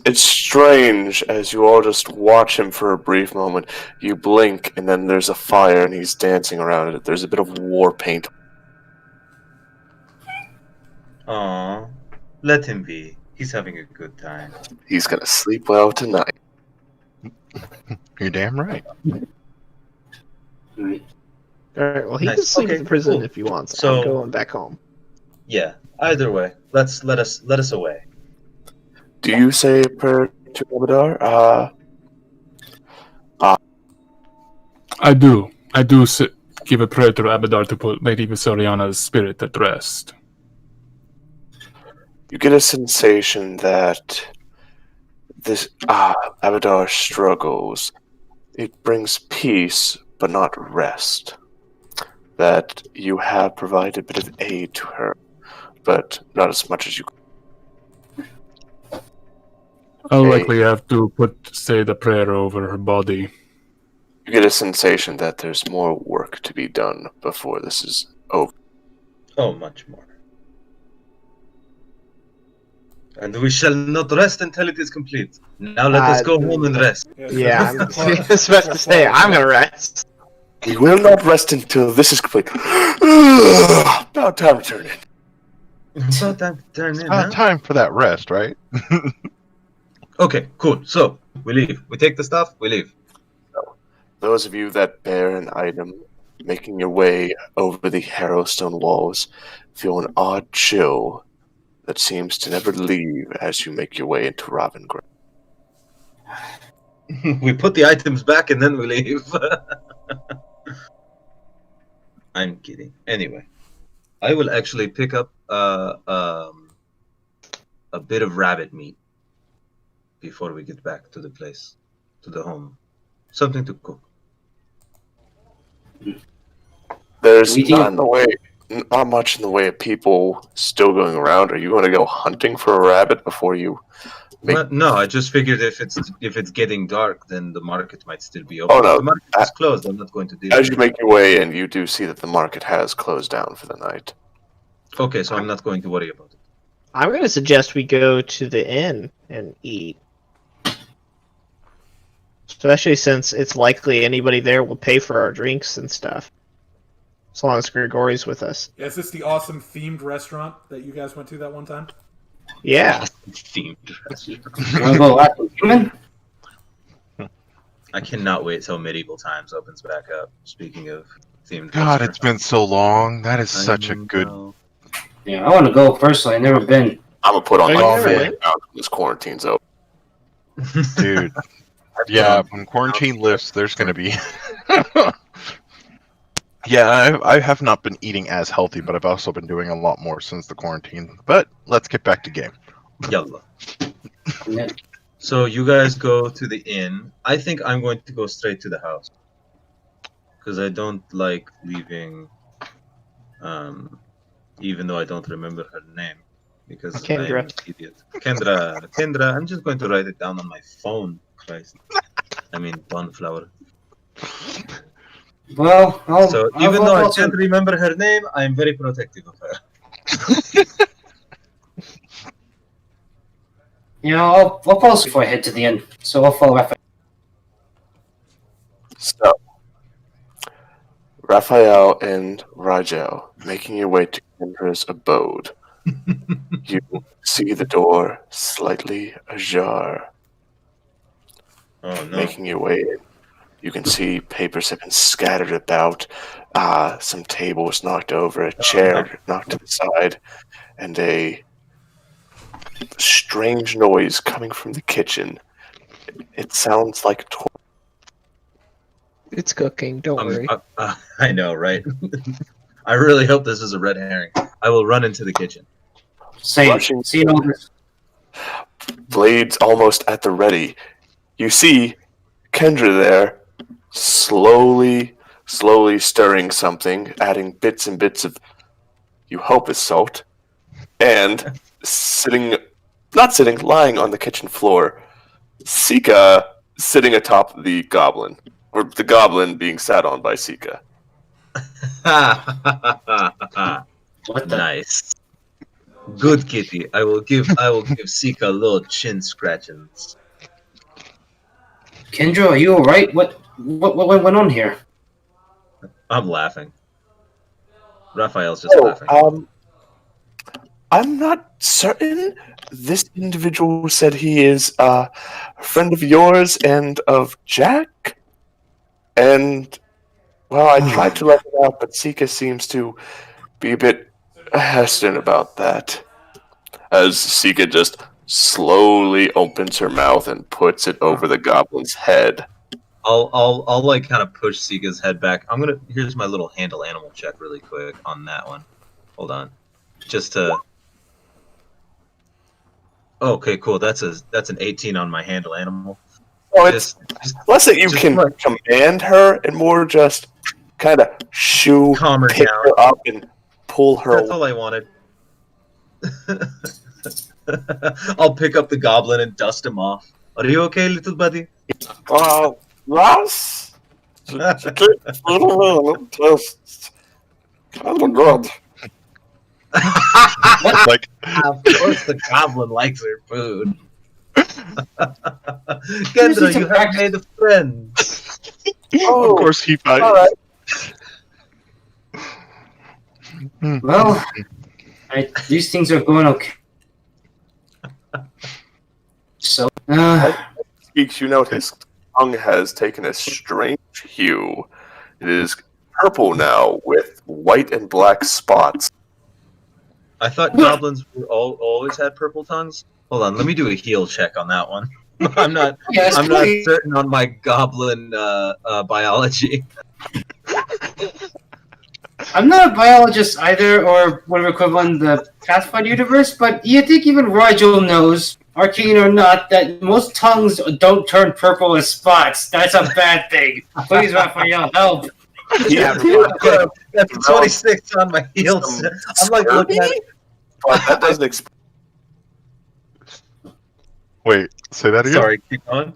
It's strange as you all just watch him for a brief moment. You blink, and then there's a fire, and he's dancing around it. There's a bit of war paint. Aw, let him be. He's having a good time. He's gonna sleep well tonight. You're damn right. Alright, well, he Nice. can sleep Okay, in the prison cool. if he wants. So- I'm going back home. Yeah. Either way, let us away. Do you say a prayer to Abadar? I do. Give a prayer to Abadar to put Lady Visoriana's spirit at rest. You get a sensation that this Abadar struggles. It brings peace, but not rest. That you have provided a bit of aid to her, but not as much as you. I'll Okay. likely have to say the prayer over her body. You get a sensation that there's more work to be done before this is over. Oh, much more. And we shall not rest until it is complete. Now let us go home and rest. Yeah, I'm just about to say, I'm gonna rest. We will not rest until this is complete. About time to turn in. About time to turn in, Not time for that rest, right? Okay, cool. So, we leave. We take the stuff, we leave. Those of you that bear an item, making your way over the Harrowstone walls, feel an odd chill that seems to never leave as you make your way into Ravengard. We put the items back and then we leave. I'm kidding. Anyway, I will actually pick up a bit of rabbit meat before we get back to the place, to the home. Something to cook. There's We do- not much in the way of people still going around. Are you going to go hunting for a rabbit before you make? But no, I just figured if it's getting dark, then the market might still be open. Oh, no. If the market is closed, I'm not going to deal As with you it. make your way in, you do see that the market has closed down for the night. Okay, so I'm not going to worry about it. I'm gonna suggest we go to the inn and eat. Especially since it's likely anybody there will pay for our drinks and stuff. As long as Grigori's with us. Yeah, is this the awesome themed restaurant that you guys went to that one time? Yeah. Themed. Wanna go last with human? I cannot wait till Medieval Times opens back up. Speaking of themed. God, it's been so long. That is such a good. Yeah, I want to go personally. I've never been. I'm going to put on Oh, my you never fan went? when this quarantine's over. Dude. Yeah, when quarantine lifts, there's going to be. Yeah, I have not been eating as healthy, but I've also been doing a lot more since the quarantine. But let's get back to game. Yalla. So you guys go to the inn. I think I'm going to go straight to the house. Because I don't like leaving, even though I don't remember her name. Because Kendra. I'm an idiot. Kendra, I'm just going to write it down on my phone. Christ. I mean, Bonflower. Well, So even though I can't remember her name, I'm very protective of her. You know, I'll follow before I head to the end. So I'll follow Raphael. So, Raphael and Rajel, making your way to Kendra's abode. You see the door slightly ajar. Oh no. Making your way in, you can see papers have been scattered about, some tables knocked over, a chair knocked to the side, and a strange noise coming from the kitchen. It sounds like It's cooking, don't worry. I know, right? I really hope this is a red herring. I will run into the kitchen. Same. Rushing See all this. blades almost at the ready. You see Kendra there, slowly stirring something, adding bits and bits of, you hope is salt, and lying on the kitchen floor, Sika sitting atop the goblin, or the goblin being sat on by Sika. What the? Nice. Good kitty. I will give Sika little chin scratchings. Kendra, are you alright? What went on here? I'm laughing. Raphael's just laughing. I'm not certain. This individual said he is a friend of yours and of Jack. And, well, I tried to let it out, but Sika seems to be a bit hesitant about that. As Sika just slowly opens her mouth and puts it over the goblin's head. I'll like kind of push Sika's head back. Here's my little handle animal check really quick on that one. Hold on. Just to Okay, cool. That's an 18 on my handle animal. Oh, it's less that you can command her and more just kind of calm her pick down. her up and pull her That's all I wanted. I'll pick up the goblin and dust him off. Are you okay, little buddy? Yes. Just kind of good. Like, Of course the goblin likes her food. Kendra, you have made a friend. Oh, of course he fights. all right. Well, these things are going okay. So, Speaks, you note his tongue has taken a strange hue. It is purple now with white and black spots. I thought goblins always had purple tongues. Hold on, let me do a heal check on that one. I'm not certain on my goblin biology. I'm not a biologist either, or whatever equivalent in the Pathfinder universe, but you think even Rigel knows, arcane or not, that most tongues don't turn purple as spots. That's a bad thing. Please, Raphael, help. That's 26 on my heal check. I'm like looking at it. But that doesn't explain. Wait, say that again? Sorry, keep going.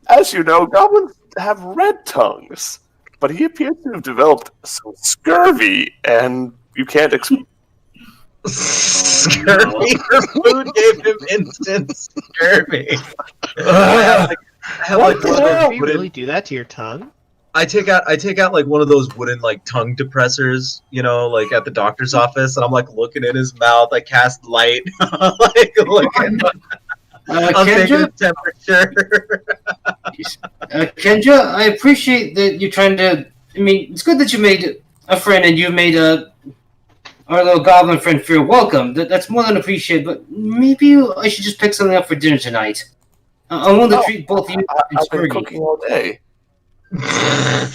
As you know, goblins have red tongues, but he appears to have developed some scurvy, and you can't explain. Scurvy? Her food gave him instant scurvy. I have like one of those Did you wooden. really do that to your tongue? I take out like one of those wooden like tongue depressors, you know, like at the doctor's office, and I'm like looking in his mouth. I cast light, like looking. I'm taking his temperature. Kendra, I appreciate that you're trying to. I mean, it's good that you made a friend and you made our little goblin friend feel welcome. That's more than appreciated. But maybe I should just pick something up for dinner tonight. I want to treat both you and I've been Spurgy. cooking all day.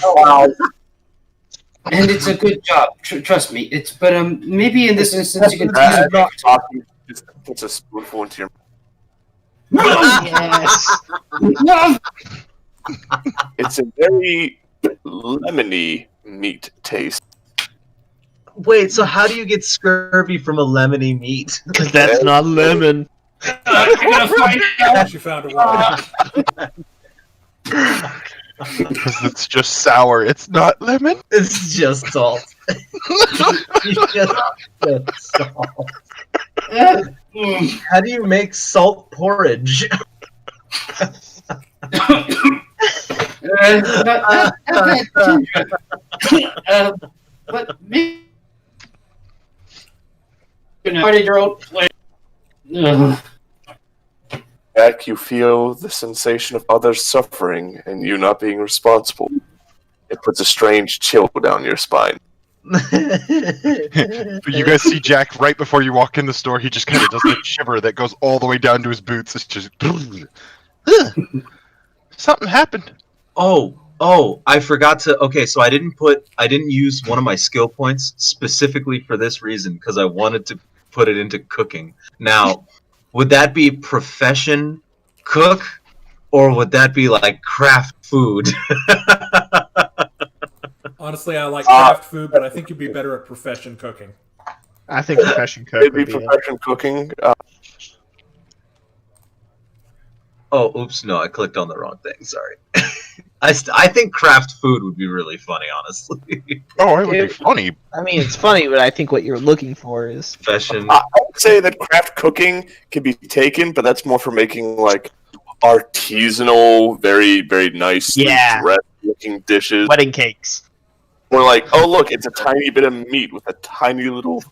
Wow. And it's a good job. Trust me. But maybe in this instance you can tease I'm him. not talking. Just puts a spoonful into your Yes. No! It's a very lemony meat taste. Wait, so how do you get scurvy from a lemony meat? Because that's not lemon. You're gonna find out. She found a way. Because it's just sour. It's not lemon. It's just salt. It's just salt. How do you make salt porridge? But maybe party-girl. Jack, you feel the sensation of others suffering and you not being responsible. It puts a strange chill down your spine. But you guys see Jack right before you walk in the store. He just kind of does a shiver that goes all the way down to his boots. It's just Something happened. Oh, Oh, I forgot to. Okay, so I didn't use one of my skill points specifically for this reason because I wanted to put it into cooking. Now, would that be profession cook, or would that be like craft food? Honestly, I like craft food, but I think you'd be better at profession cooking. I think profession cook It'd be would be it. profession cooking. Oh, oops! No, I clicked on the wrong thing. Sorry. I think craft food would be really funny, honestly. Oh, it would be funny. I mean, it's funny, but I think what you're looking for is Profession. I would say that craft cooking can be taken, but that's more for making like artisanal, very, very nice, dressed-looking dishes. wedding cakes. We're like, oh look, it's a tiny bit of meat with a tiny little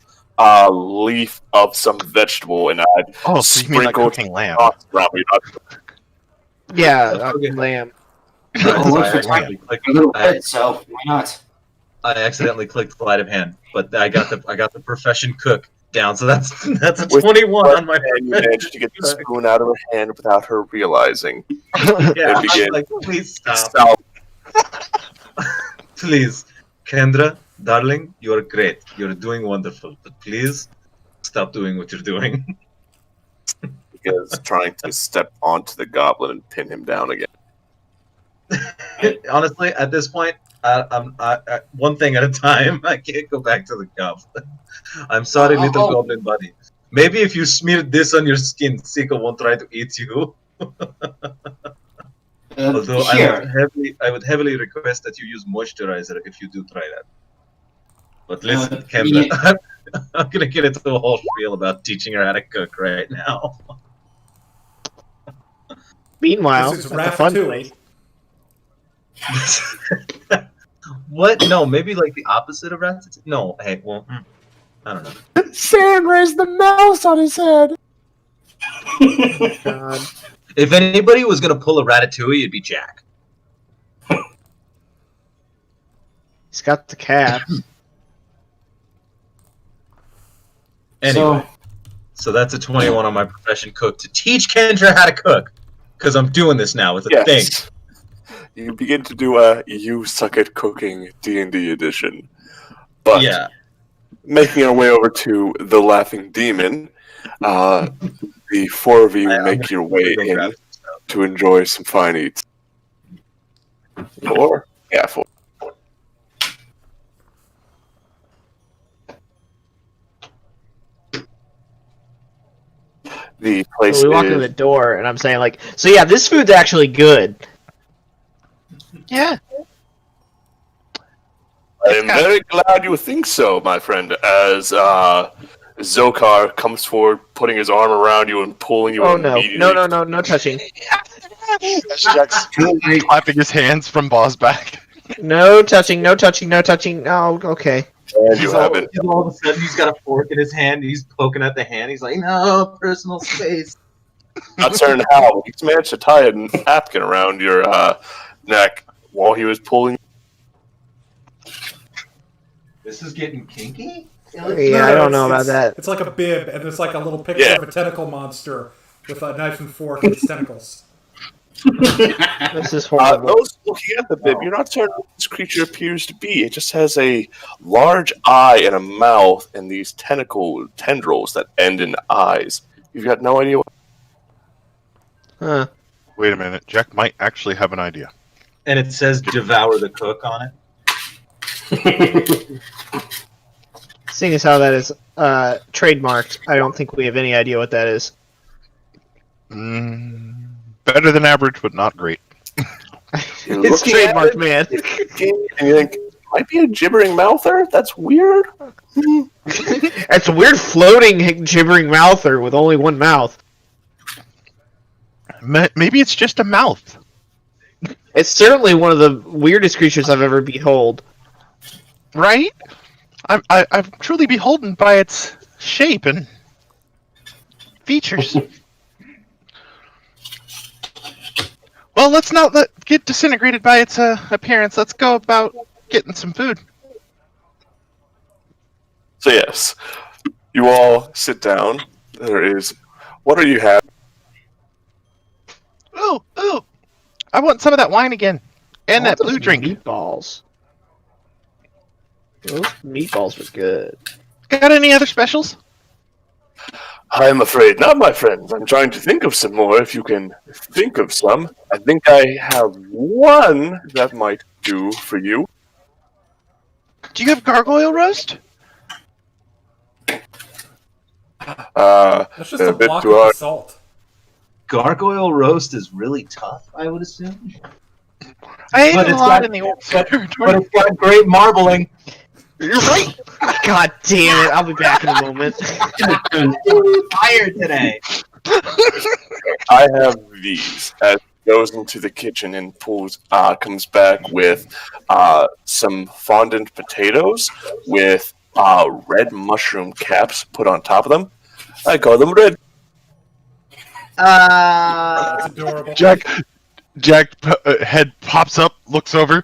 leaf of some vegetable, and I'd Oh, so you mean like sprinkle cooking lamb? sauce around it. Yeah, Okay. lamb. Well, what's I for accidentally a clicked- little I- bit, so why not? I accidentally clicked sleight of hand, but I got the profession cook down, so that's a With 21 on my And you managed to get the spoon out of her hand without her realizing. Yeah, and begin. I'm like, please stop. Stop. Please, Kendra, darling, you're great. You're doing wonderful, but please stop doing what you're doing. Because trying to step onto the goblin and pin him down again. Honestly, at this point, I one thing at a time. I can't go back to the goblin. I'm sorry, little goblin buddy. Maybe if you smear this on your skin, Sika won't try to eat you. Although Here. I would heavily request that you use moisturizer if you do try that. But listen, Kendra, yeah. I'm gonna get into a whole spiel about teaching her how to cook right now. Meanwhile, This is at the fun Ratatouille. place. What? No, maybe like the opposite of Ratatouille? No, hey, well, I don't know. Sam raised the mouse on his head. God. If anybody was gonna pull a Ratatouille, it'd be Jack. He's got the calves. Anyway, so that's a 21 on my profession cook to teach Kendra how to cook. Because I'm doing this now. It's a thing. Yes. You begin to do a "You Suck at Cooking" D&D edition. But Yeah. making our way over to the Laughing Demon, the four of you make your way Go in grab some stuff. to enjoy some fine eats. Four? Yeah, four. The place So we walk in is... the door, and I'm saying like, so yeah, this food's actually good. Yeah. I'm very glad you think so, my friend, as Zokar comes forward, putting his arm around you and pulling you Oh no, immediately. no touching, As Jack's clapping his hands from Boss back. no touching. Oh, okay. And you have it. All of a sudden, he's got a fork in his hand. He's poking at the hand. He's like, no, personal space. Not certain how, but he's managed to tie a napkin around your neck while he was pulling. This is getting kinky? Yeah, I don't know about that. It's like a bib, and there's like a little picture Yeah. of a tentacle monster with a knife and fork and its tentacles. This is horrible. Those looking at the bib, you're not certain what this creature appears to be. It just has a large eye and a mouth and these tendrils that end in eyes. You've got no idea what... Huh. Wait a minute, Jack might actually have an idea. And it says devour the cook on it. Seeing as how that is trademarked, I don't think we have any idea what that is. Better than average, but not great. You're It's looking at trademarked, it, man. and you think, might be a gibbering mouther? That's weird. It's a weird floating gibbering mouther with only one mouth. Maybe it's just a mouth. It's certainly one of the weirdest creatures I've ever behold. Right? I'm truly beholden by its shape and features. Well, let's not get disintegrated by its appearance. Let's go about getting some food. So yes, you all sit down. There is... What are you having? Ooh, I want some of that wine again. And that those blue drink. Meatballs. Those meatballs were good. Got any other specials? I'm afraid not, my friends. I'm trying to think of some more. If you can think of some, I think I have one that might do for you. Do you have gargoyle roast? That's just a bit block too with the hard. salt. Gargoyle roast is really tough, I would assume. I ate But a it's lot got- in the old But territory. it's got great marbling. You're right. God damn it! I'll be back in a moment. Fire today. I have these. As he goes into the kitchen and comes back with some fondant potatoes with red mushroom caps put on top of them. I call them red. That's adorable. Jack head pops up, looks over,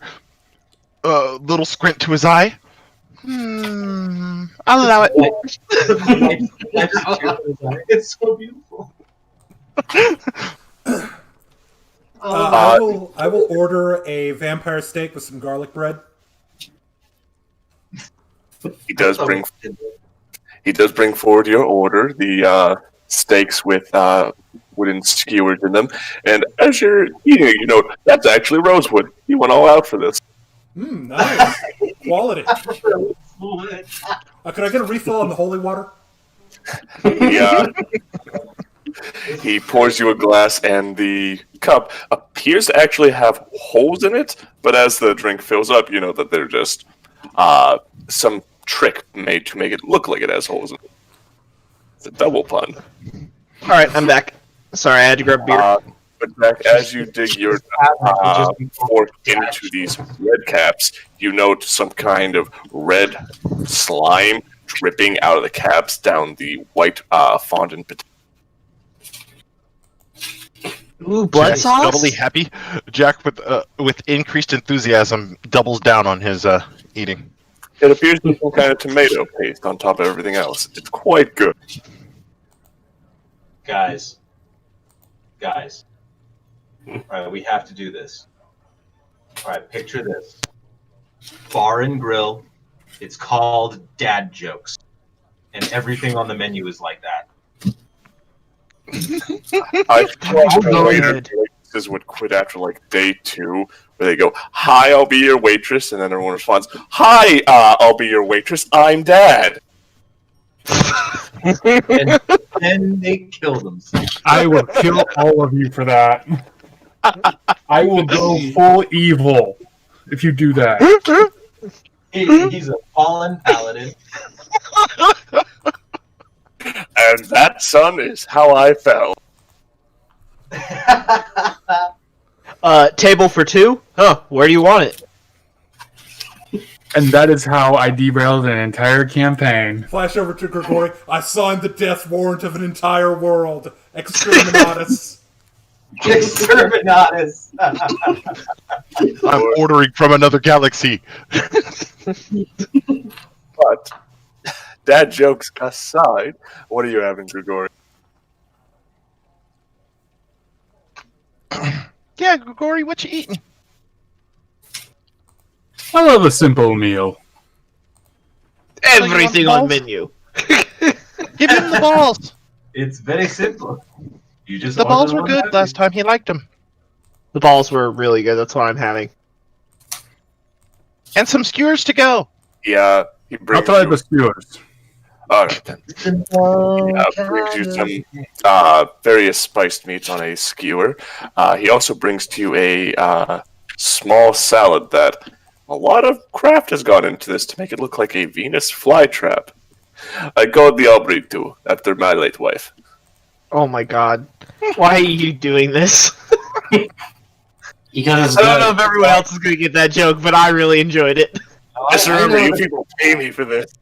little squint to his eye. I'll allow it. It's so beautiful. I will order a vampire steak with some garlic bread. He does bring forward your order, the steaks with wooden skewers in them, and as you're eating it, you know that's actually rosewood. You went all out for this. Nice. Quality. Could I get a refill on the holy water? He pours you a glass, and the cup appears to actually have holes in it, but as the drink fills up, you know that they're just some trick made to make it look like it has holes in it. It's a double pun. Alright, I'm back. Sorry, I had to grab beer. But Jack, as you dig your fork into these red caps, you note some kind of red slime dripping out of the caps down the white fondant potato. Ooh, blood Jack's sauce? doubly happy. Jack, with increased enthusiasm, doubles down on his eating. It appears to be some kind of tomato paste on top of everything else. It's quite good. Guys. Alright, we have to do this. Alright, picture this. Bar and grill. It's called Dad Jokes. And everything on the menu is like that. I thought waitresses would quit after like day 2, where they go, "Hi, I'll be your waitress," and then everyone responds, "Hi, I'll be your waitress. I'm Dad." And then they kill themselves. I will kill all of you for that. I will go full evil if you do that. He's a fallen paladin. And that, son, is how I fell. Table for 2? Huh, where do you want it? And that is how I derailed an entire campaign. Flash over to Grigori. I signed the death warrant of an entire world. Exterminatus. Exterminatus. I'm ordering from another galaxy. But, dad jokes aside, what are you having, Grigori? Yeah, Grigori, what you eating? I love a simple meal. Everything on balls? menu. Give him the balls. It's very simple. You just The order balls were one good package. last time. He liked them. The balls were really good, that's what I'm having. And some skewers to go. He I'll brings try you... the skewers. Alright, then. Brings you some various spiced meats on a skewer. He also brings to you a small salad that a lot of craft has gone into this to make it look like a Venus flytrap. I called the Albrito after my late wife. Oh my god. Why are you doing this? Because it's I don't know good. if everyone else is gonna get that joke, but I really enjoyed it. Just remember, you people pay me for this.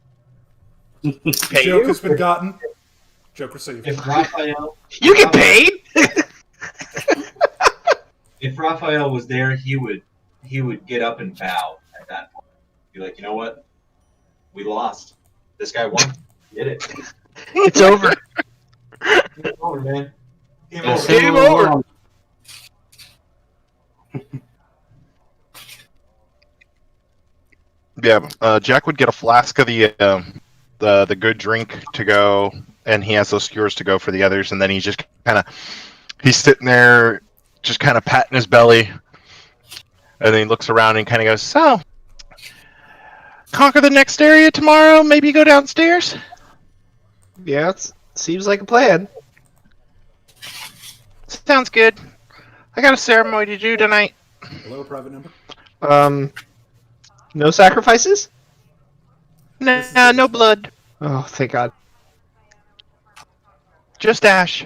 Pay Joke you? has been gotten. Joke received. If Raphael, You get paid? if Raphael was there, he would get up and bow at that point. Be like, you know what? We lost. This guy won. He did it. It's over. Game over, man. Game Yes, over. Game over. Yeah, Jack would get a flask of the good drink to go, and he has those skewers to go for the others, and then he's just he's sitting there, just kind of patting his belly, and then he looks around and kind of goes, "So, conquer the next area tomorrow. Maybe go downstairs." Yeah, it seems like a plan. Sounds good. I got a ceremony to do tonight. Hello, private number. No sacrifices? Nah, no blood. Oh, thank God. Just ash.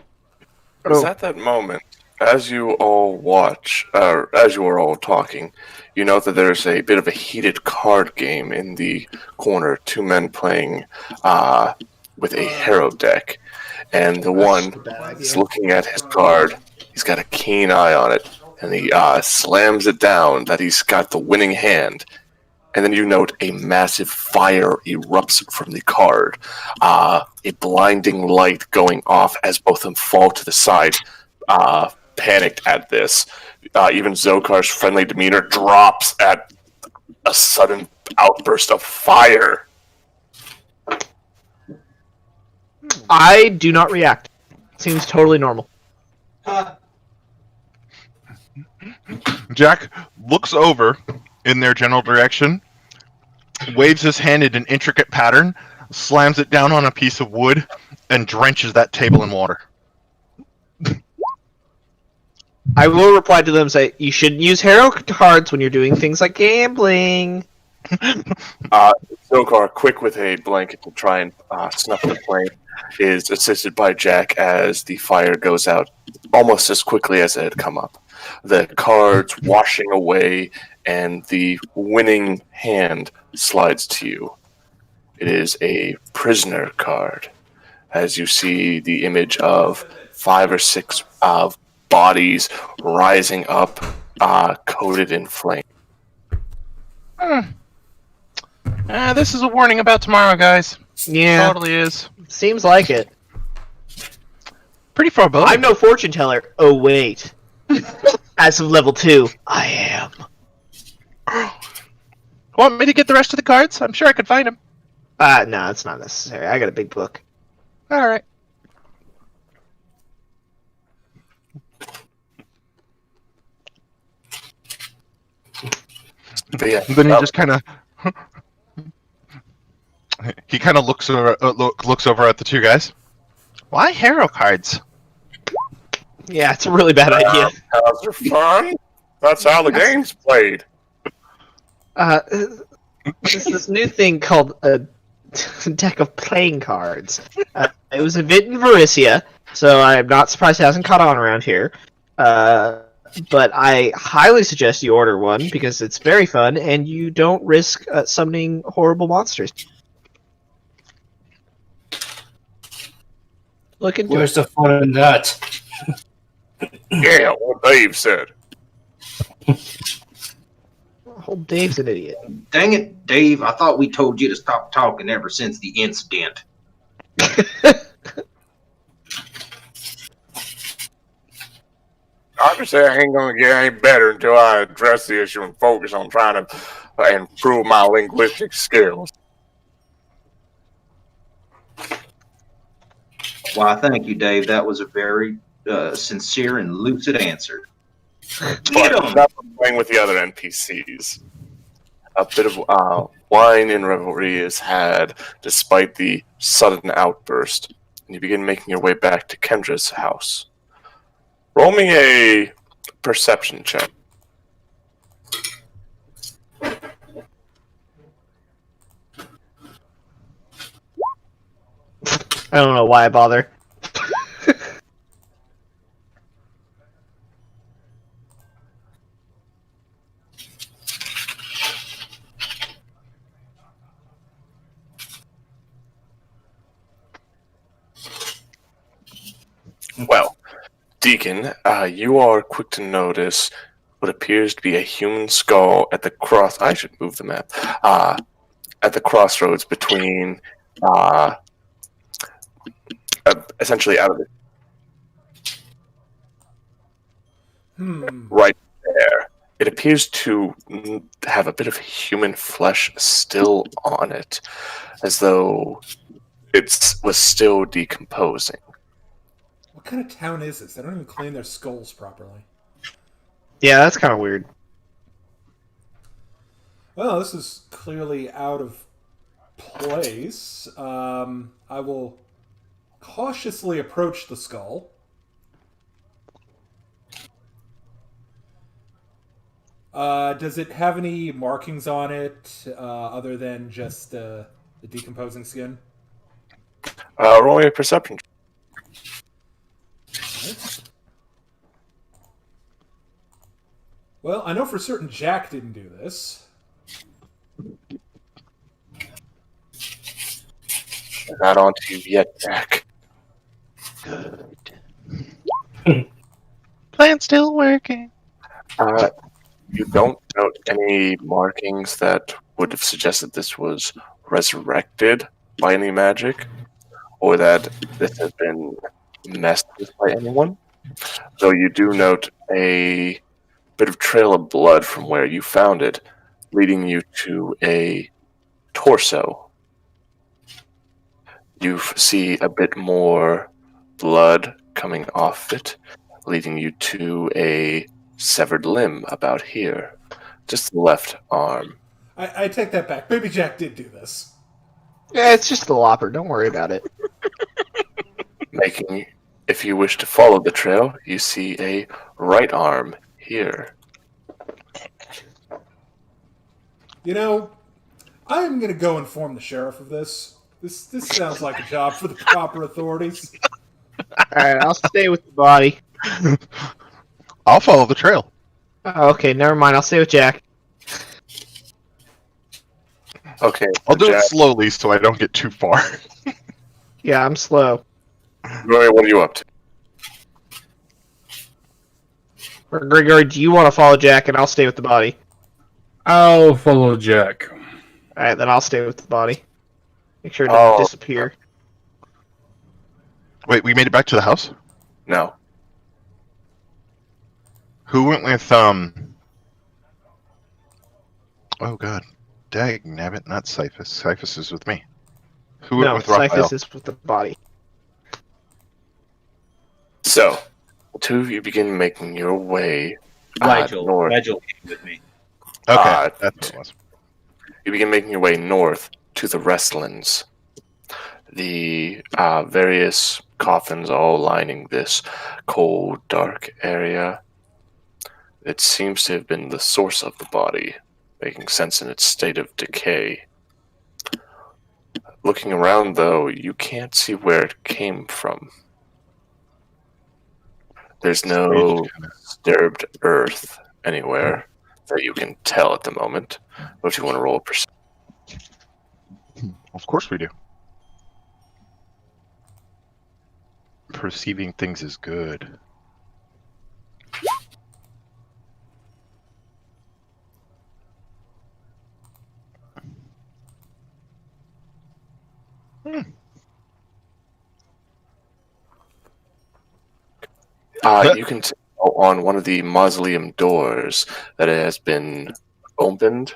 It's at that moment, as you all watch, as you are all talking, you know that there's a bit of a heated card game in the corner. Two men playing with a hero deck, and the one is looking at his card. He's got a keen eye on it, and he slams it down that he's got the winning hand. And then you note a massive fire erupts from the card. A blinding light going off as both of them fall to the side, panicked at this. Even Zokar's friendly demeanor drops at a sudden outburst of fire. I do not react. Seems totally normal. Jack looks over in their general direction, waves his hand in an intricate pattern, slams it down on a piece of wood, and drenches that table in water. I will reply to them and say, you shouldn't use hero cards when you're doing things like gambling. Zokar, quick with a blanket to try and snuff the flame, is assisted by Jack as the fire goes out almost as quickly as it had come up. The cards washing away, and the winning hand slides to you. It is a prisoner card, as you see the image of 5 or 6 bodies rising up, coated in flame. This is a warning about tomorrow, guys. Yeah, Totally is. seems like it. Pretty foreboding. I'm no fortune teller. Oh, wait. As of level 2, I am. Want me to get the rest of the cards? I'm sure I could find them. No, it's not necessary. I got a big book. Alright. But yeah, Then he just kind of looks over at the two guys. Why hero cards? Yeah, it's a really bad idea. How's your fun? That's how the game's played. There's this new thing called a deck of playing cards. It was a bit in Varisia, so I'm not surprised it hasn't caught on around here. But I highly suggest you order one because it's very fun and you don't risk summoning horrible monsters. Look into Where's the fun in that? Yeah, what Dave said. Old Dave's an idiot. Dang it, Dave. I thought we told you to stop talking ever since the incident. Obviously, I ain't gonna get any better until I address the issue and focus on trying to improve my linguistic skills. Why, thank you, Dave. That was a very sincere and lucid answer. Get But 'em! not playing with the other NPCs. A bit of wine and revelry is had despite the sudden outburst, and you begin making your way back to Kendra's house. Roll me a perception check. I don't know why I bother. Well, Deacon, you are quick to notice what appears to be a human skull at the cross. I should move the map. At the crossroads between, essentially out of the right there, it appears to have a bit of human flesh still on it, as though it was still decomposing. What kind of town is this? They don't even clean their skulls properly. Yeah, that's kind of weird. Well, this is clearly out of place. I will cautiously approach the skull. Does it have any markings on it other than just the decomposing skin? Roll me a perception. Right. Well, I know for certain Jack didn't do this. Not on to you yet, Jack. Good. Plan still working. You don't note any markings that would have suggested this was resurrected by any magic, or that this has been messed with by anyone. Though you do note a bit of trail of blood from where you found it, leading you to a torso. You see a bit more blood coming off it, leading you to a severed limb about here, just the left arm. I take that back. Baby Jack did do this. Yeah, it's just the lopper. Don't worry about it. Making, if you wish to follow the trail, you see a right arm here. You know, I'm going to go inform the sheriff of this. This sounds like a job for the proper authorities. Alright, I'll stay with the body. I'll follow the trail. Oh, okay, never mind. I'll stay with Jack. Okay, I'll do it Jack, slowly so I don't get too far. Yeah, I'm slow. Rory, what are you up to? Or Gregory, do you want to follow Jack and I'll stay with the body? I'll follow Jack. Alright, then I'll stay with the body. Make sure it doesn't disappear. Wait, we made it back to the house? No. Who went with, Oh god. Dag nabbit, not Cyphus. Cyphus is with me. Who went No, with Raphael? Cyphus is with the body. So, the two of you begin making your way Rigel north. came with me. Okay, that's what it was. You begin making your way north to the Wrestlands. The various coffins all lining this cold, dark area. It seems to have been the source of the body, making sense in its state of decay. Looking around, though, you can't see where it came from. There's no disturbed earth anywhere that you can tell at the moment. But if you want to roll a perception. Of course we do. Perceiving things is good. You can tell on one of the mausoleum doors that it has been opened,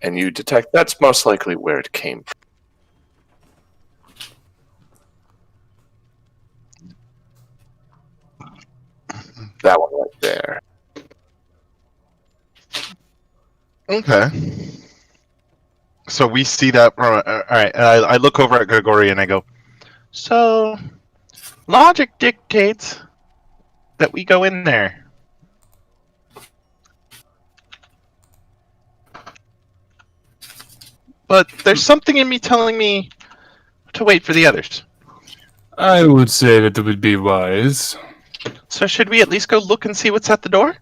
and you detect that's most likely where it came from. That one right there. Okay. So we see that. Alright, I look over at Gregory and I go, so, logic dictates that we go in there. But there's something in me telling me to wait for the others. I would say that it would be wise. So should we at least go look and see what's at the door?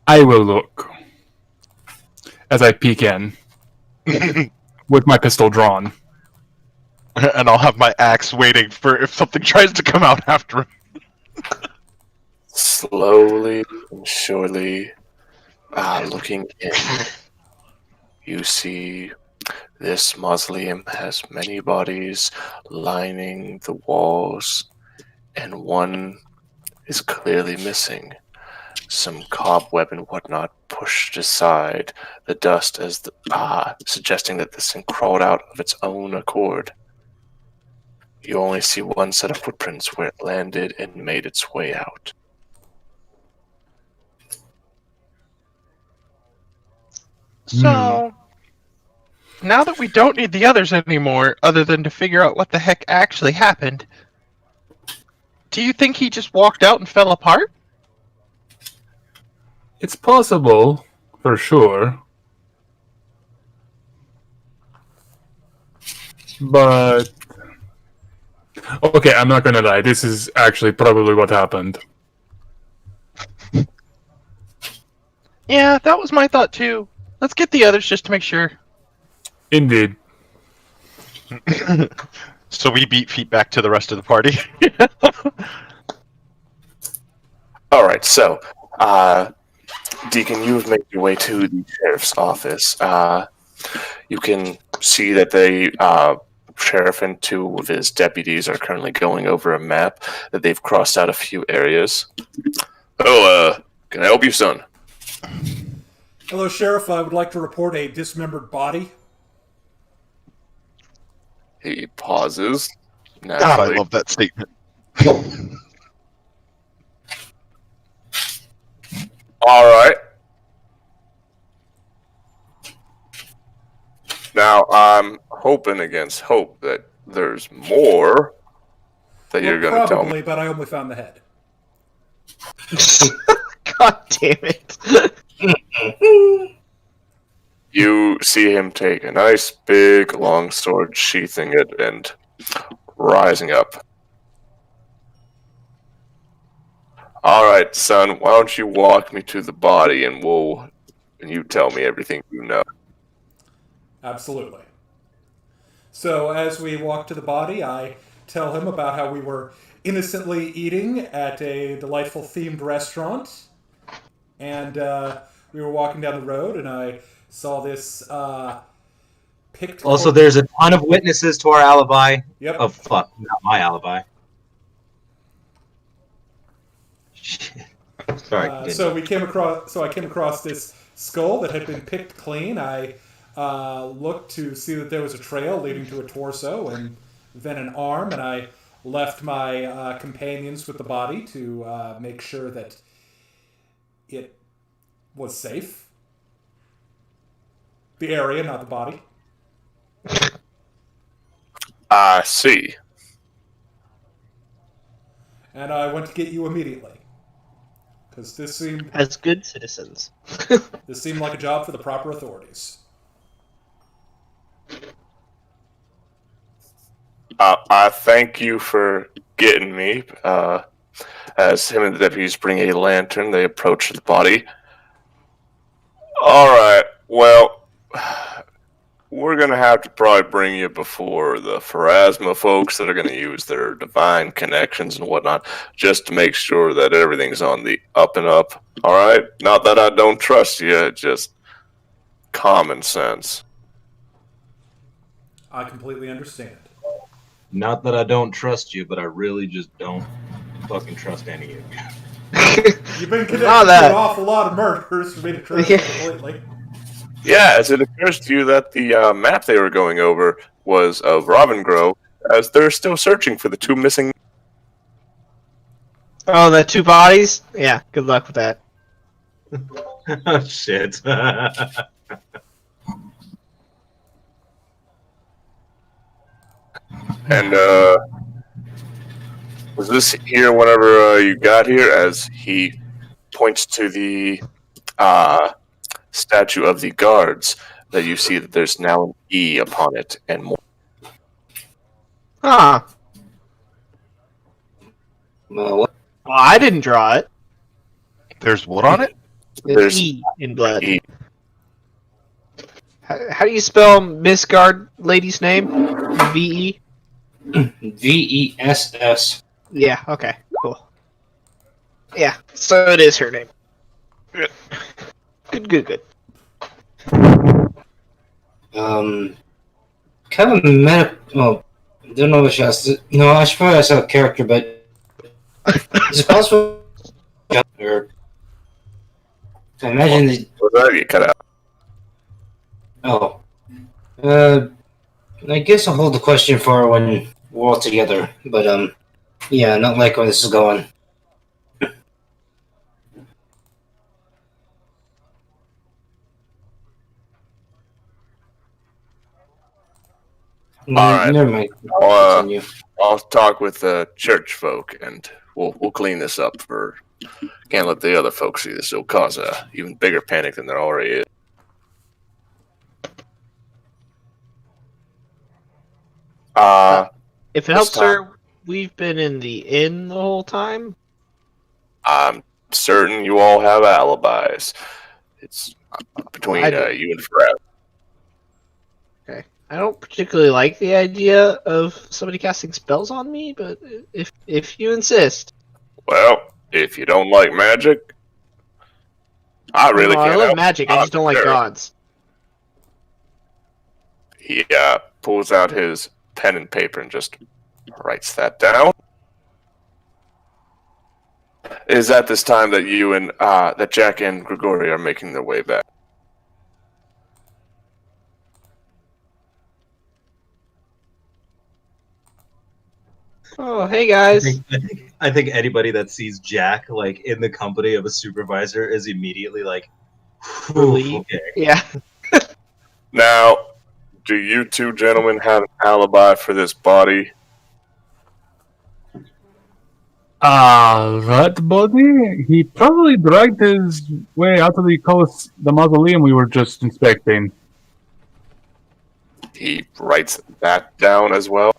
I will look. As I peek in. With my pistol drawn. And I'll have my axe waiting for if something tries to come out after him. Slowly and surely, looking in, you see this mausoleum has many bodies lining the walls, and one is clearly missing. some cobweb and whatnot pushed aside the dust as suggesting that this thing crawled out of its own accord. You only see one set of footprints where it landed and made its way out. So, now that we don't need the others anymore, other than to figure out what the heck actually happened, do you think he just walked out and fell apart? It's possible, for sure. But... okay, I'm not gonna lie. This is actually probably what happened. Yeah, that was my thought too. Let's get the others just to make sure. Indeed. So we beat feet back to the rest of the party. Alright, so, Deacon, you've made your way to the sheriff's office. You can see that the sheriff and two of his deputies are currently going over a map that they've crossed out a few areas. Oh, can I help you, son? Hello, Sheriff. I would like to report a dismembered body. He pauses. God, I Naturally. love that statement. Alright. Now, I'm hoping against hope that there's more that you're going to tell me. Probably, but I only found the head. God damn it. You see him take a nice big long sword, sheathing it, and rising up. Alright, son, why don't you walk me to the body and you tell me everything you know. Absolutely. So as we walk to the body, I tell him about how we were innocently eating at a delightful themed restaurant. And we were walking down the road, and I saw this picked... Also, there's a ton of witnesses to our alibi. Yep. Oh, fuck. Not my alibi. Shit. Sorry. So I came across this skull that had been picked clean. I looked to see that there was a trail leading to a torso and then an arm, and I left my companions with the body to make sure that it was safe. The area, not the body. I see. And I went to get you immediately. Because this seemed... As good citizens. This seemed like a job for the proper authorities. I thank you for getting me. As him and the deputies bring a lantern, they approach the body. Alright, well, we're going to have to probably bring you before the Pharasma folks that are going to use their divine connections and whatnot, just to make sure that everything's on the up and up. Alright? Not that I don't trust you, just common sense. I completely understand. Not that I don't trust you, but I really just don't fucking trust any of you. You've been connected to an awful lot of murders for me to trust you completely. Yeah, as it occurs to you that the map they were going over was of Robingrove, as they're still searching for the two missing... Oh, the two bodies? Yeah, good luck with that. Oh, shit. And, was this here whenever you got here? As he points to the statue of the guards, that you see that there's now an E upon it and more. Huh. Well, I didn't draw it. There's what on it? There's E in blood. E. How do you spell Miss Guard lady's name? V-E? VESS. Yeah, okay, cool. Yeah, so it is her name. Good. Kind of meta. Oh, don't know if she has. No, I should probably ask a character, but is it possible? Or I imagine that. What did I get cut out? Oh. I guess I'll hold the question for when we're all together. But, yeah, not like where this is going. All right. Never mind. Continue. I'll talk with the church folk, and we'll clean this up. Can't let the other folks see this. It'll cause a even bigger panic than there already is. If it helps, sir, we've been in the inn the whole time. I'm certain you all have alibis. It's between you and Fred. Okay. I don't particularly like the idea of somebody casting spells on me, but if you insist. Well, if you don't like magic, I really can't. I love magic. I just don't like gods. He pulls out his pen and paper and just writes that down. It is at this time that you and that Jack and Grigori are making their way back. Oh, hey guys! I think anybody that sees Jack like in the company of a supervisor is immediately like, okay. Yeah. Now, do you two gentlemen have an alibi for this body? That body? He probably dragged his way out of the mausoleum we were just inspecting. He writes that down as well.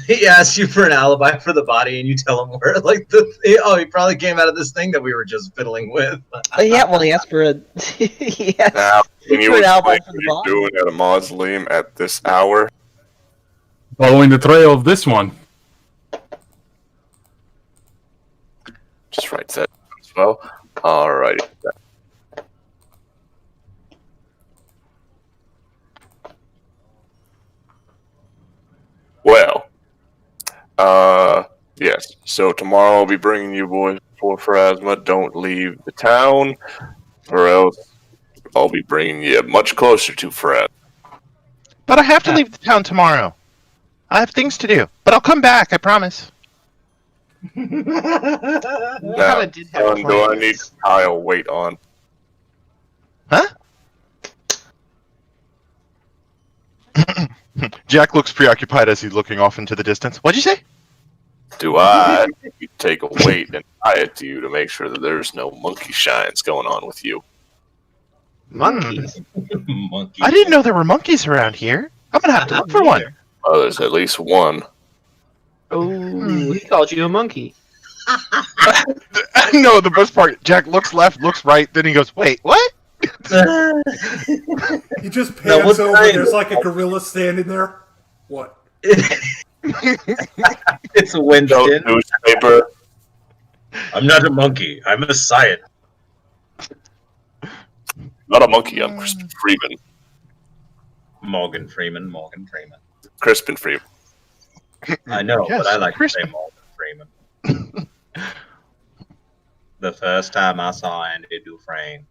He asks you for an alibi for the body, and you tell him where, like, he probably came out of this thing that we were just fiddling with. Yeah, well, he asked for a. Now, can you explain what you're doing at a mausoleum at this hour? Following the trail of this one. Just writes that as well. Alrighty. Well, yes. So tomorrow I'll be bringing you boys before Pharasma. Don't leave the town, or else I'll be bringing you much closer to Pharasma. But I have to leave the town tomorrow. I have things to do, but I'll come back. I promise. Now, son, do I need to tie a weight on? Huh? Jack looks preoccupied as he's looking off into the distance. What'd you say? Do I take a weight and tie it to you to make sure that there's no monkey shines going on with you? Monkeys? Monkey. I didn't know there were monkeys around here. I'm gonna have to look for one. Oh, there's at least one. Oh, he called you a monkey. No, the best part, Jack looks left, looks right, then he goes, wait, what? He just pans over, there's like a gorilla standing there. What? It's a window. Newspaper. I'm not a monkey. I'm a scientist. Not a monkey, I'm Crispin Freeman. Morgan Freeman. Crispin Freeman. I know, Yes, but I like Crispin. to say Morgan Freeman. The first time I saw Andy Dufresne.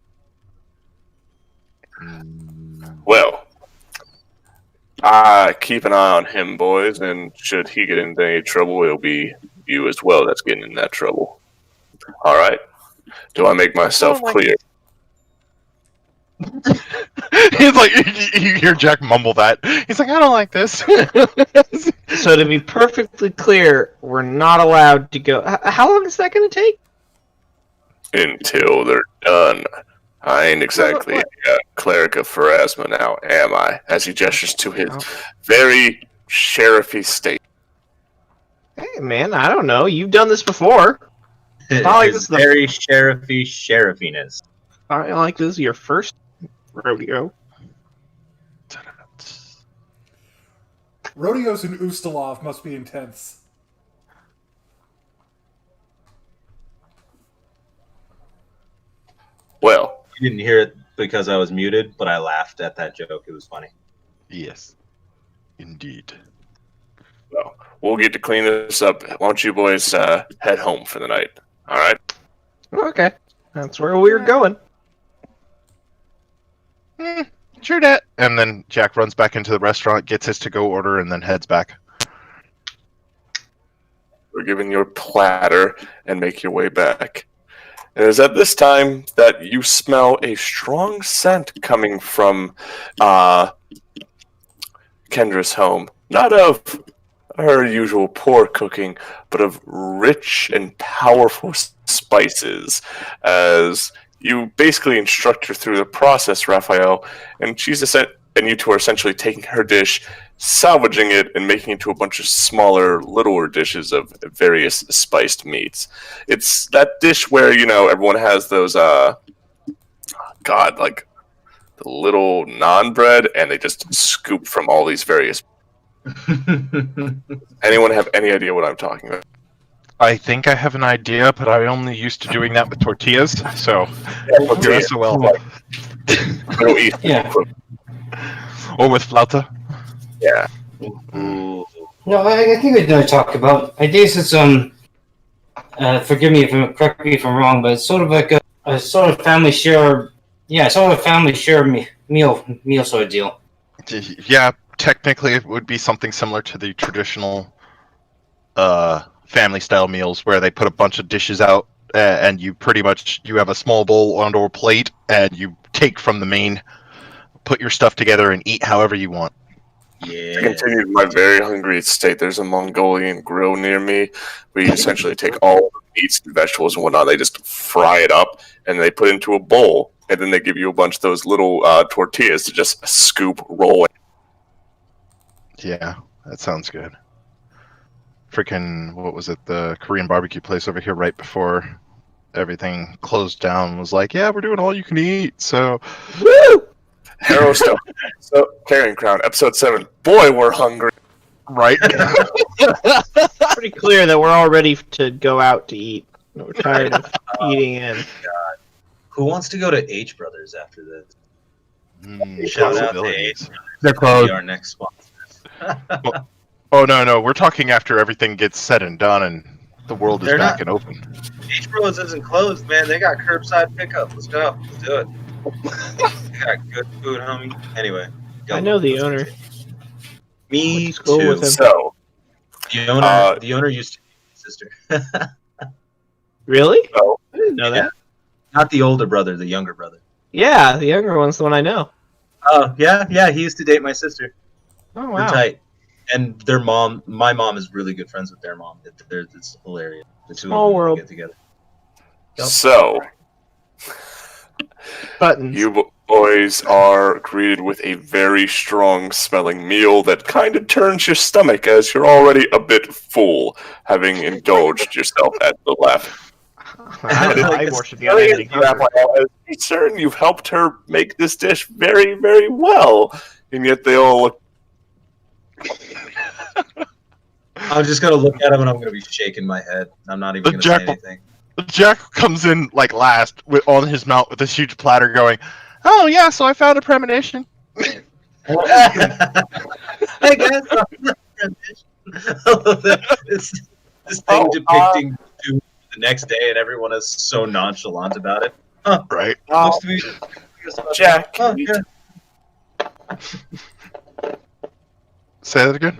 Well, I keep an eye on him, boys, and should he get into any trouble, it'll be you as well that's getting in that trouble. All right? Do I make myself clear? He's like, you hear Jack mumble that. He's like, I don't like this. So to be perfectly clear, we're not allowed to go. How long is that going to take? Until they're done. I ain't exactly a cleric of Pharasma now, am I? As he gestures to his very sheriffy state. Hey, man, I don't know. You've done this before. It's not like this is very sheriffiness. Not like this is your first rodeo. Rodeos in Ustalov must be intense. Well, You didn't hear it because I was muted, but I laughed at that joke. It was funny. Yes. Indeed. well, we'll get to clean this up. Why don't you boys head home for the night? All right. Okay, that's where we were going. True that. And then Jack runs back into the restaurant, gets his to-go order, and then heads back. We're given your platter and make your way back. It is at this time that you smell a strong scent coming from Kendra's home. Not of her usual poor cooking, but of rich and powerful spices. As you basically instruct her through the process, Raphael, and and you two are essentially taking her dish, salvaging it, and making it into a bunch of smaller, littler dishes of various spiced meats. It's that dish where, everyone has those, like the little naan bread, and they just scoop from all these various. Anyone have any idea what I'm talking about? I think I have an idea, but I'm only used to doing that with tortillas, so you're SOL. Middle East. Yeah. Or with flauta. Yeah. Ooh. No, I think we did talk about. I guess it's forgive me correct me if I'm wrong, but it's sort of like a sort of family share. Yeah, sort of a family share meal sort of deal. Yeah, technically it would be something similar to the traditional family-style meals where they put a bunch of dishes out and you have a small bowl or plate and you take from the main, put your stuff together and eat however you want. Yeah. To continue my very hungry state, there's a Mongolian grill near me where you essentially take all the meats and vegetables and whatnot, they just fry it up and they put it into a bowl, and then they give you a bunch of those little tortillas to just scoop, roll it. Yeah, that sounds good. Freaking, what was it, the Korean barbecue place over here right before everything closed down was like, yeah, we're doing all you can eat, so... Woo! Harrow Stone. So, Carrion Crown, episode 7. Boy, we're hungry. Right? Pretty clear that we're all ready to go out to eat. We're tired of eating in. God. Who wants to go to H Brothers after this? Shout Shout out to possibilities. H Brothers. They're Be closed. our next sponsor. Oh, no, we're talking after everything gets said and done and the world is They're back not- and open. H Bros isn't closed, man. They got curbside pickup. Let's go. Let's do it. They got good food, homie. Anyway, go. I know the owner. Me Went to school too. with him. So, The owner used to be my sister. Really? Oh. I didn't know that. Not the older brother, the younger brother. Yeah, the younger one's the one I know. Oh, yeah, he used to date my sister. Oh, We're wow. tight. And my mom is really good friends with their mom. It's hilarious. The two Small of them world. get together. Yep. So, Buttons. you boys are greeted with a very strong smelling meal that kind of turns your stomach as you're already a bit full, having indulged yourself at the left. I worship the unending hunger. As certain you've helped her make this dish very, very well, and yet they all look. I'm just gonna look at him and I'm gonna be shaking my head. I'm not even gonna say anything. Jack comes in like last on his mount with this huge platter going, oh yeah, so I found a premonition. Hey guys, this thing depicting the next day, and everyone is so nonchalant about it. Huh, Right? looks to be Jack, Oh, can we yeah. Say that again?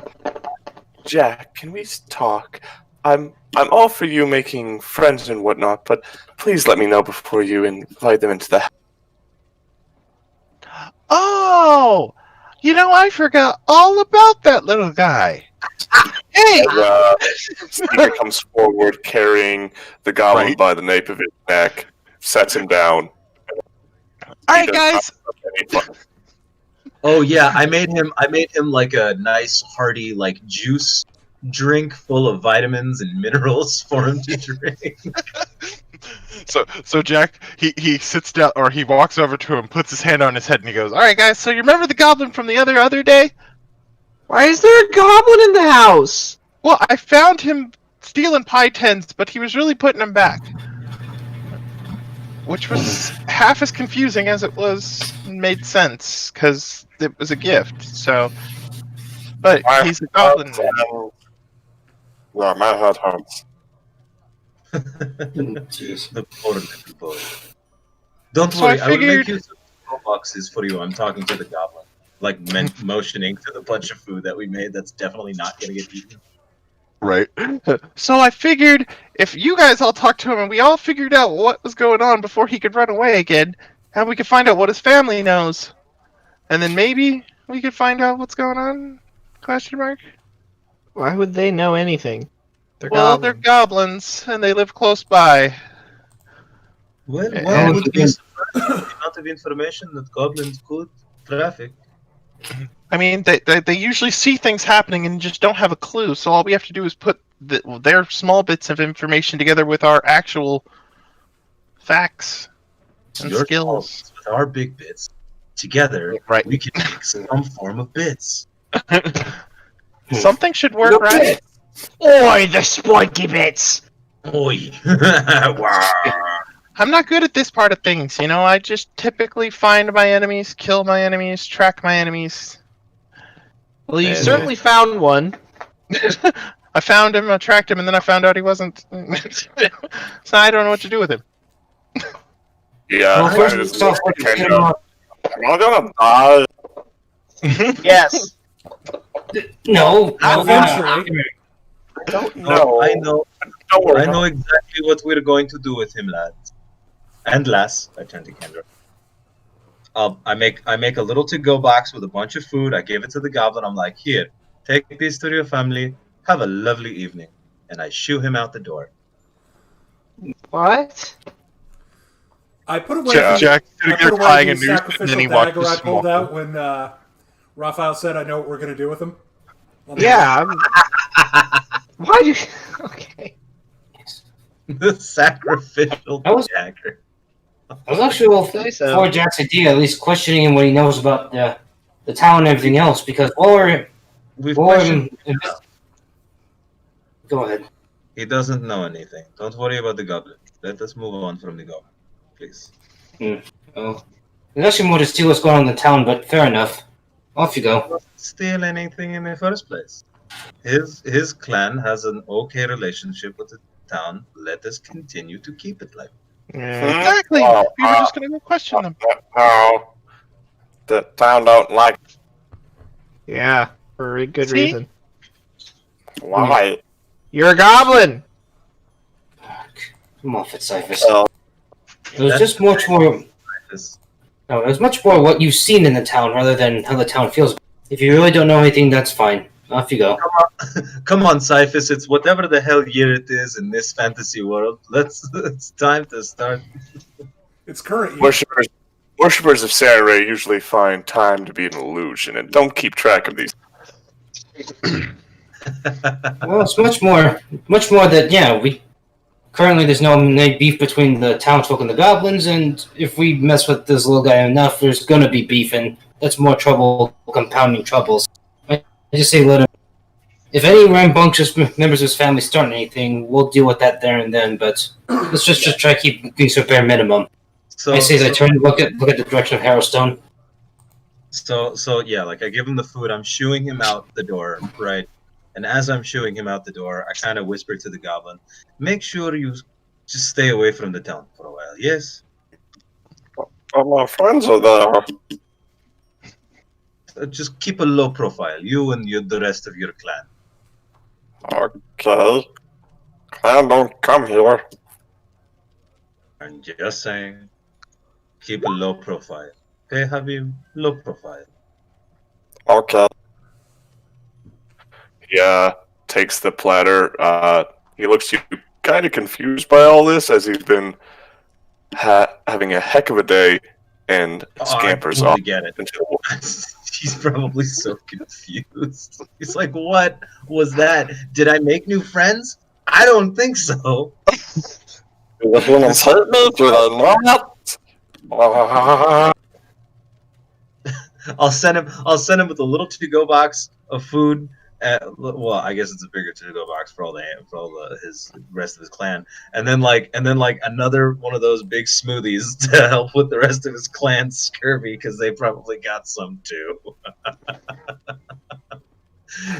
Jack, can we talk? I'm all for you making friends and whatnot, but please let me know before you invite them into the house. Oh! I forgot all about that little guy. Hey! Stephen comes forward carrying the goblin Right. by the nape of his neck, sets him down. Alright, guys! Oh yeah, I made him like a nice hearty like juice drink full of vitamins and minerals for him to drink. So Jack, he sits down, or he walks over to him, puts his hand on his head, and he goes, alright guys, so you remember the goblin from the other day? Why is there a goblin in the house? Well, I found him stealing pie tins, but he was really putting them back. Which was half as confusing as it made sense, because it was a gift, so... But he's a goblin. Yeah, my head hurts. Jeez. The poor little boy. Don't So worry, I I will make figured- you some boxes for you. I'm talking to the goblin, like motioning to the bunch of food that we made. That's definitely not gonna get eaten. Right. So I figured if you guys all talked to him and we all figured out what was going on before he could run away again, and we could find out what his family knows, and then maybe we could find out what's going on? Question mark. Why would they know anything? Well, they're goblins and they live close by. Well, And- one would be surprised at the amount of information that goblins could traffic. I mean, they usually see things happening and just don't have a clue. So all we have to do is put their small bits of information together with our actual facts and Your skills. small bits with our big bits together, Right. we can make some form of bits. Something should work, right? Oi, the spiky bits! Oi! Wow. I'm not good at this part of things, you know. I just typically find my enemies, kill my enemies, track my enemies. Well, you And- certainly found one. I found him, I tracked him, and then I found out he wasn't. So I don't know what to do with him. Yeah, Well, first off, let's get him up. I'm not gonna die. Yes. No, no, Eventually. No, I know. Don't worry. I know exactly what we're going to do with him, lads. And lass. I turn to Kendra. I make a little to-go box with a bunch of food. I give it to the goblin. I'm like, here, take this to your family. Have a lovely evening. And I shoo him out the door. What? I put away Jack I sitting put there away tying the a noose, and sacrificial then he dagger I watches pulled smoke. out when Raphael said, "I know what we're going to do with him." Yeah. Why do? Okay. The sacrificial That was- dagger. I was actually well Say so. for Jack's idea, at least questioning him what he knows about the town and everything else. Because We've while questioned him. go ahead. He doesn't know anything. Don't worry about the goblin. Let us move on from the goblin, please. Oh, there's actually more to see what's going on in the town, but fair enough. Off you go. Steal anything in the first place. His clan has an okay relationship with the town. Let us continue to keep it like Exactly. Oh, We were just gonna go question them. No, the town don't like. Yeah, for a good See? reason. Why? You're a goblin. Come off it, Cyphus. Well, It was just much more. this. No, it was much more what you've seen in the town rather than how the town feels. If you really don't know anything, that's fine. Off you go. Come on, Cyphus. It's whatever the hell year it is in this fantasy world. It's time to start. It's current. year. worshippers of Saturday usually find time to be an illusion and don't keep track of these. Well, it's much more that we currently there's no beef between the townsfolk and the goblins, and if we mess with this little guy enough, there's gonna be beef, and that's more trouble, compounding troubles. I just say let him. If any rambunctious members of his family start anything, we'll deal with that there and then. But let's just try to keep things to a bare minimum. So, I say as I so, turn to look at the direction of Harrowstone. so yeah, like I give him the food. I'm shooing him out the door, right? And as I'm shooing him out the door, I kind of whisper to the goblin, "Make sure you just stay away from the town for a while." Yes. All my friends are there. Just keep a low profile, you and the rest of your clan. Okay. Clan don't come here. I'm just saying, keep a low profile. Okay, Habib, low profile. Okay. Yeah, takes the platter. He looks kind of confused by all this as he's been having a heck of a day and scampers I off. totally get it. Until He's probably so confused. He's like, "What was that? Did I make new friends? I don't think so." the humans hurt me, do they not? I'll send him with a little to-go box of food. Well, I guess it's a bigger to-go box for his rest of his clan, and then another one of those big smoothies to help with the rest of his clan's scurvy because they probably got some too.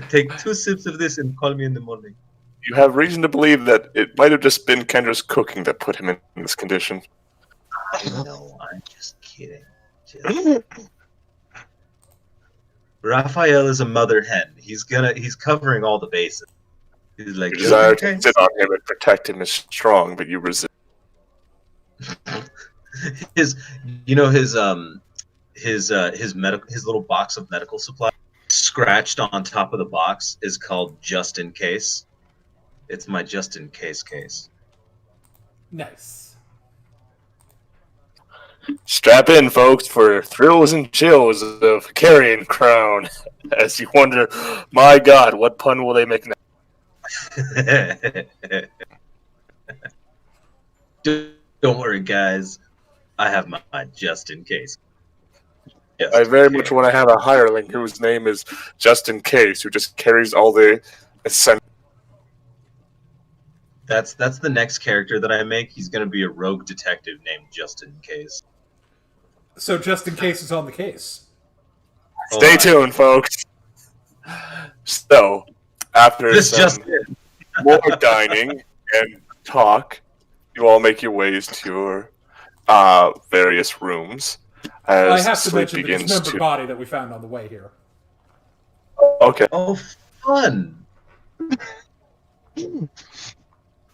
Take 2 sips of this and call me in the morning. You have reason to believe that it might have just been Kendra's cooking that put him in this condition. I know, I'm just kidding. Just... Raphael is a mother hen. He's covering all the bases. He's like, Your desire to sit on him and protect him is strong, but you resist. his little box of medical supplies scratched on top of the box is called just in case. It's my just in case case. Nice. Strap in, folks, for thrills and chills of Carrion Crown. As you wonder, my God, what pun will they make now? Don't worry, guys. I have my just in case. Just I very much want to have a hireling whose name is Just in Case, who just carries all the essential. That's the next character that I make. He's going to be a rogue detective named Just in Case. So just in case is on the case. Stay tuned, folks. So, after This some just in. more dining and talk, you all make your ways to your various rooms. As I have to sleep mention the begins dismembered to. body that we found on the way here. Okay. Oh, fun!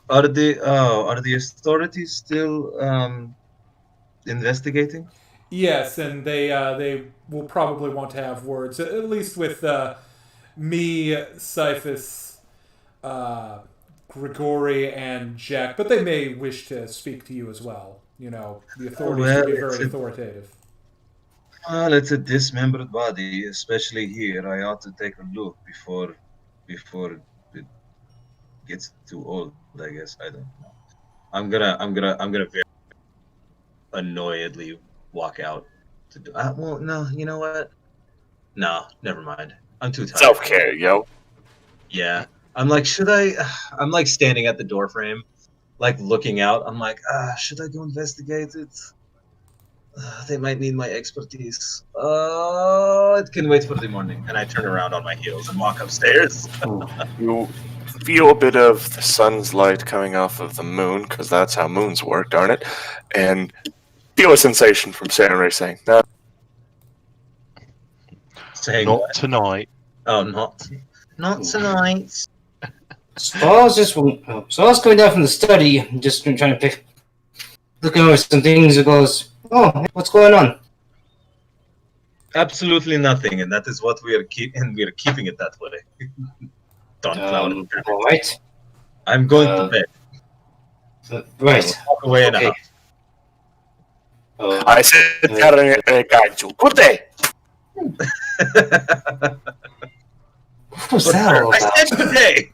Are the authorities still investigating? Yes, and they will probably want to have words, at least with me, Cyphus, Grigori, and Jack. But they may wish to speak to you as well. You know, the authorities Well, can be very authoritative. Well, it's a dismembered body, especially here. I ought to take a look before it gets too old. I guess I don't know. I'm gonna very annoyedly walk out. Well, no, you know what? No, never mind. I'm too tired. Self-care, yo. Yeah, I'm like, should I? I'm like standing at the door frame, like looking out. I'm like, should I go investigate it? They might need my expertise. It can wait for the morning. And I turn around on my heels and walk upstairs. You feel a bit of the sun's light coming off of the moon, because that's how moons work, darn it. And feel a sensation from Sarah Ray saying, "No, Saying Not what? tonight. Oh, not tonight. So I was going down from the study, just trying to looking over some things. It goes, oh, what's going on? Absolutely nothing, and that is what we are keeping it that way. Don't cloud it. All right. I'm going to bed. Right. I will walk away in a Okay. huff. I said, good day." What was that all I about? said today.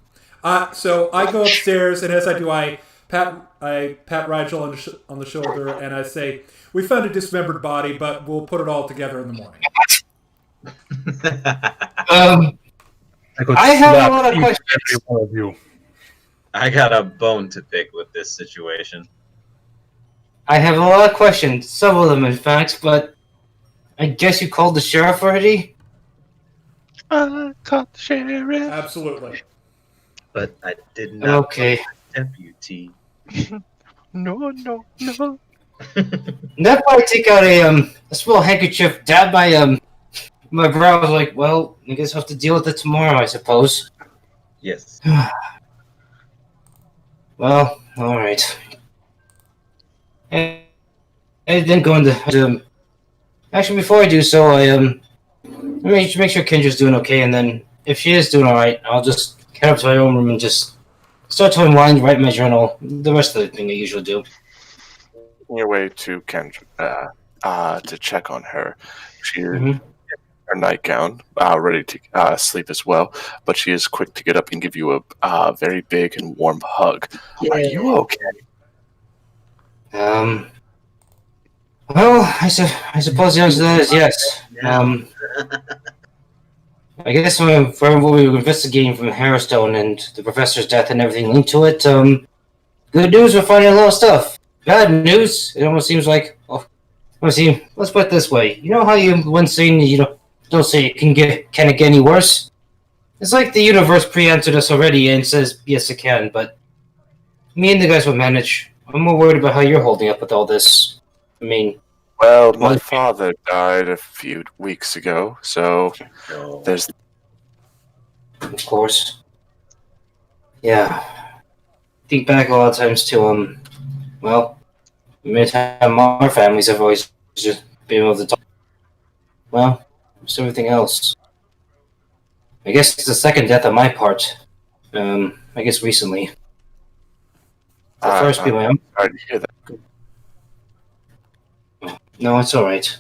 So I go upstairs, and as I do, I pat Rigel on the shoulder, and I say, "We found a dismembered body, but we'll put it all together in the morning." I have a lot of questions. Every one of you. I got a bone to pick with this situation. I have a lot of questions, several of them, in fact, but I guess you called the sheriff already? I caught the sheriff. Absolutely. But I did not Okay. call my deputy. No. That probably take out a small handkerchief, dab my brow. I was like, well, I guess I'll have to deal with it tomorrow, I suppose. Yes. Well, alright. And then go into actually, before I do so, I make sure Kendra's doing okay, and then if she is doing alright, I'll just head up to my own room and just start to unwind, write my journal, the rest of the thing I usually do. On your way to Kendra to check on her. She's Mhm. in her nightgown, ready to sleep as well, but she is quick to get up and give you a very big and warm hug. Are you okay? Well, I suppose the answer to that is yes. I guess for what we were investigating from Harrowstone and the professor's death and everything linked to it, good news, we're finding a lot of stuff. Bad news, it almost seems like, let's put it this way. You know how you once saying, don't say it can it get any worse? It's like the universe pre-answered us already and says, yes, it can, but me and the guys will manage. I'm more worried about how you're holding up with all this. I mean... Well, my father died a few weeks ago, so there's... Of course. Yeah. Think back a lot of times to, well, many times our families have always just been able to talk. Well, it's everything else. I guess it's the second death on my part. I guess recently. The first being my own. Sorry to hear that. No, it's alright.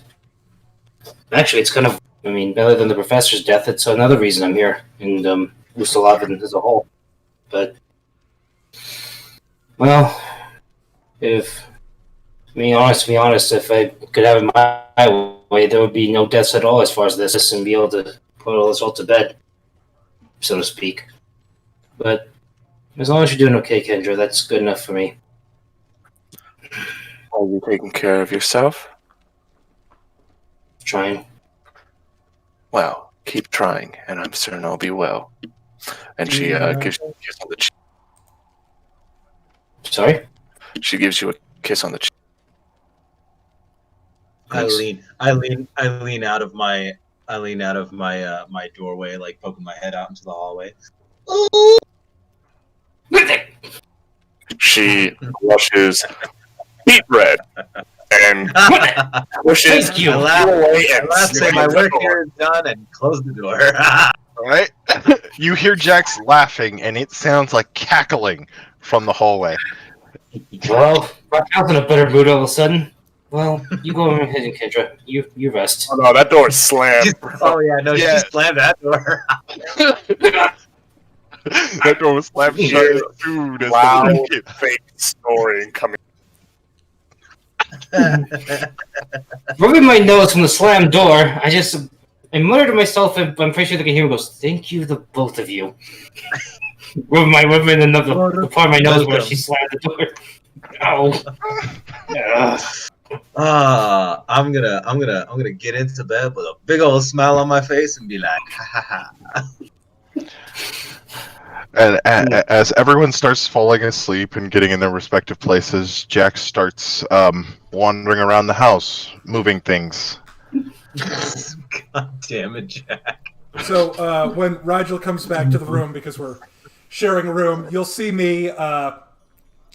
Actually, it's kind of, I mean, better than the professor's death. It's another reason I'm here, and Ustalavin as a whole. But, well, to be honest, if I could have it my way, there would be no deaths at all as far as this, and be able to put all this all to bed, so to speak. But as long as you're doing okay, Kendra, that's good enough for me. Are you taking care of yourself? Trying. Well, keep trying, and I'm certain I'll be well. And she gives you a kiss on the cheek. Sorry? She gives you a kiss on the cheek. I lean out of my my doorway, like poking my head out into the hallway. She blushes deep red and pushes Thank you. you away and Say my work here is done and close the door. Right? You hear Jax laughing, and it sounds like cackling from the hallway. Well, I was in a better mood all of a sudden. Well, you go ahead, Kendra. You rest. Oh no, that door is slammed. Oh yeah, no, Yeah. she slammed that door. That door was slammed shut as soon as Loud, the kid. fake snoring coming. Rubbing my nose from the slammed door, I muttered to myself, and I'm pretty sure they can hear me goes, thank you, the both of you. rubbing the part of my nose where she slammed the door. Oh. I'm gonna get into bed with a big old smile on my face and be like, ha ha ha. And as everyone starts falling asleep and getting in their respective places, Jax starts wandering around the house, moving things. God damn it, Jack. So when Rigel comes back to the room, because we're sharing a room, you'll see me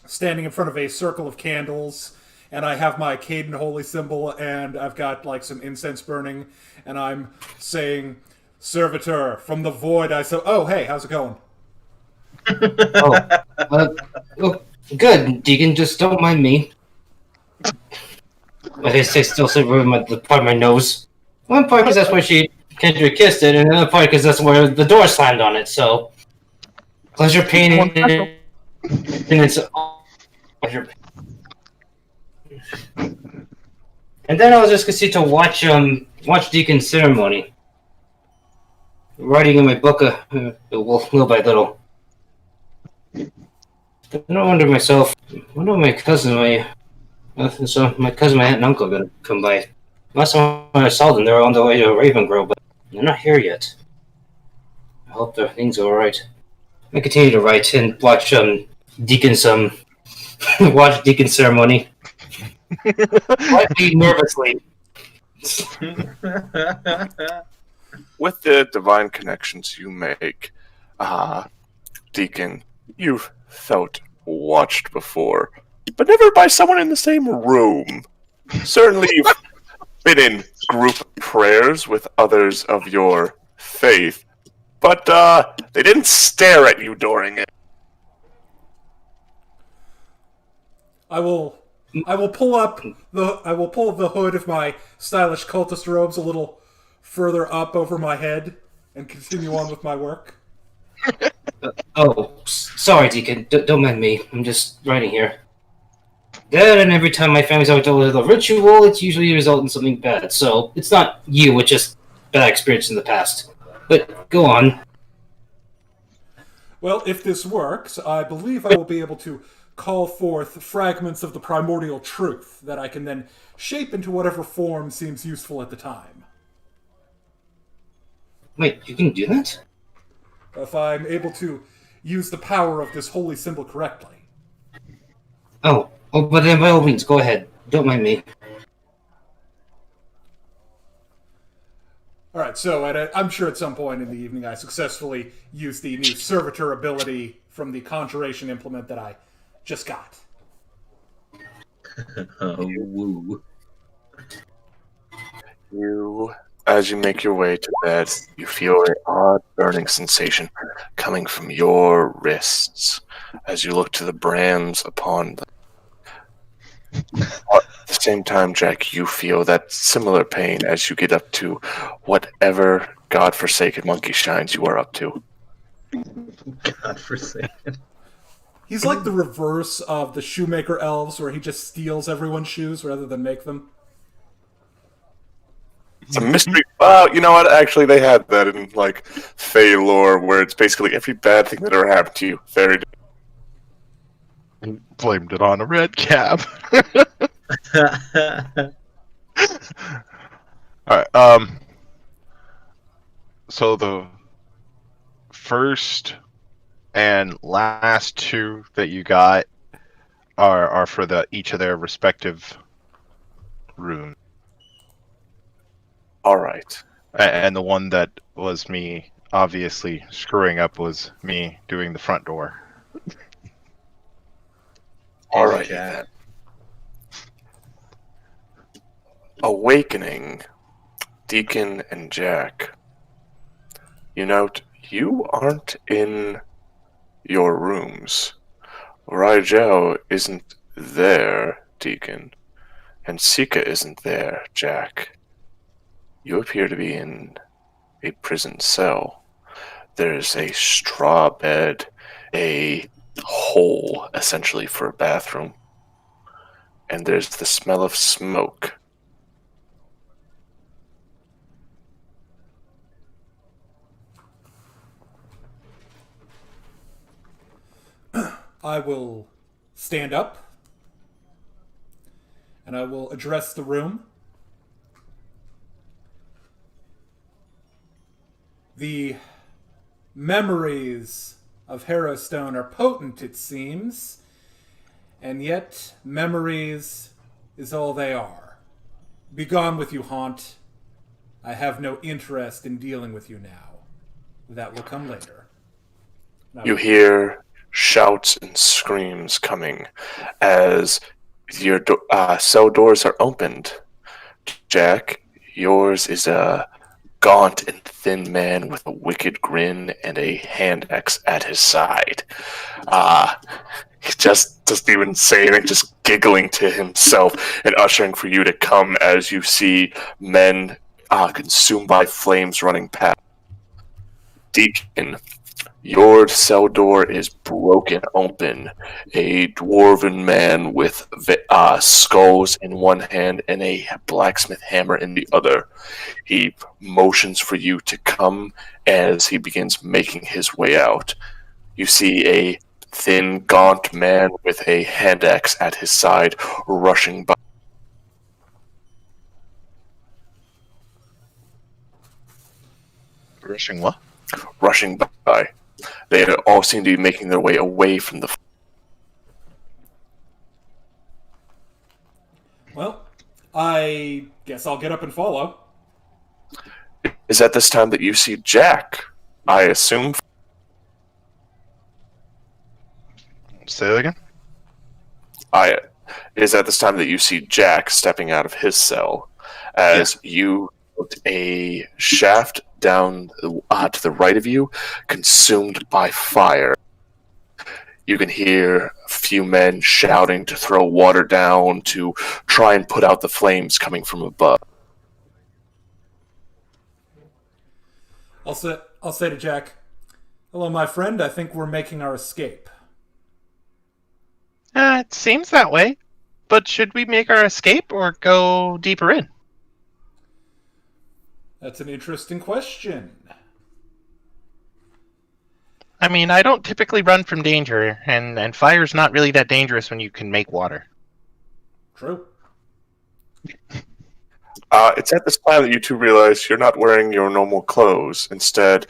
standing in front of a circle of candles, and I have my Caden holy symbol, and I've got like some incense burning, and I'm saying, "Servitor from the void." Oh, hey, how's it going? Well, good, Deacon. Just don't mind me. But I still sit with the part of my nose. One part because that's where Kendra kissed it, and another part because that's where the door slammed on it. So, pleasure, pain, and it's pleasure. And then I was just gonna sit to watch Deacon's ceremony. Writing in my book, little by little. I wonder myself. I wonder my cousin, my cousin, my aunt and uncle are gonna come by. Last time I saw them, they were on the way to Raven Grove, but they're not here yet. I hope their things are alright. I continue to write and watch Deacon's watch Deacon's ceremony. Slightly nervously. With the divine connections you make, Deacon, you've felt watched before, but never by someone in the same room. Certainly you've been in group prayers with others of your faith, but they didn't stare at you during it. I will pull the hood of my stylish cultist robes a little further up over my head and continue on with my work. Sorry, Deacon. Don't mind me. I'm just writing here. That and every time my family's out with a ritual, it's usually result in something bad. So it's not you, it's just bad experience in the past. But go on. Well, if this works, I believe I will be able to call forth fragments of the primordial truth that I can then shape into whatever form seems useful at the time. Wait, you can do that? if I'm able to use the power of this holy symbol correctly. Oh, but then by all means, go ahead. Don't mind me. All right, so I'm sure at some point in the evening I successfully used the new servitor ability from the conjuration implement that I just got. Woo. As you make your way to bed, you feel an odd burning sensation coming from your wrists as you look to the brands upon them. At the same time, Jack, you feel that similar pain as you get up to whatever godforsaken monkey shines you are up to. Godforsaken. He's like the reverse of the shoemaker elves, where he just steals everyone's shoes rather than make them. It's a mystery. Well, you know what? Actually, they had that in like Fey lore, where it's basically every bad thing that ever happened to you. Very. Blamed it on a red cap. Alright, so the first and last two that you got are for each of their respective rooms. Alright. And the one that was me obviously screwing up was me doing the front door. Alright, Jack. then. Awakening, Deacon and Jack. You note, you aren't in your rooms. Rigel isn't there, Deacon. And Sika isn't there, Jack. You appear to be in a prison cell. There's a straw bed, a hole, essentially, for a bathroom. And there's the smell of smoke. I will stand up, and I will address the room. The memories of Harrowstone are potent, it seems, and yet memories is all they are. Begone with you, Haunt. I have no interest in dealing with you now. That will come later. You hear shouts and screams coming as your cell doors are opened. Jack, yours is a gaunt and thin man with a wicked grin and a hand axe at his side. He just doesn't even say anything, just giggling to himself and ushering for you to come as you see men consumed by flames running past. Deacon, your cell door is broken open. A dwarven man with skulls in one hand and a blacksmith hammer in the other. He motions for you to come as he begins making his way out. You see a thin, gaunt man with a hand axe at his side rushing by. Rushing what? Rushing by. They all seem to be making their way away from the. Well, I guess I'll get up and follow. Is at this time that you see Jack, I assume. Say that again? It is at this time that you see Jack stepping out of his cell as you put a shaft down to the right of you, consumed by fire. You can hear a few men shouting to throw water down to try and put out the flames coming from above. I'll say to Jack, "Hello, my friend. I think we're making our escape." It seems that way. But should we make our escape or go deeper in? That's an interesting question. I mean, I don't typically run from danger, and fire's not really that dangerous when you can make water. True. It's at this time that you two realize you're not wearing your normal clothes. Instead,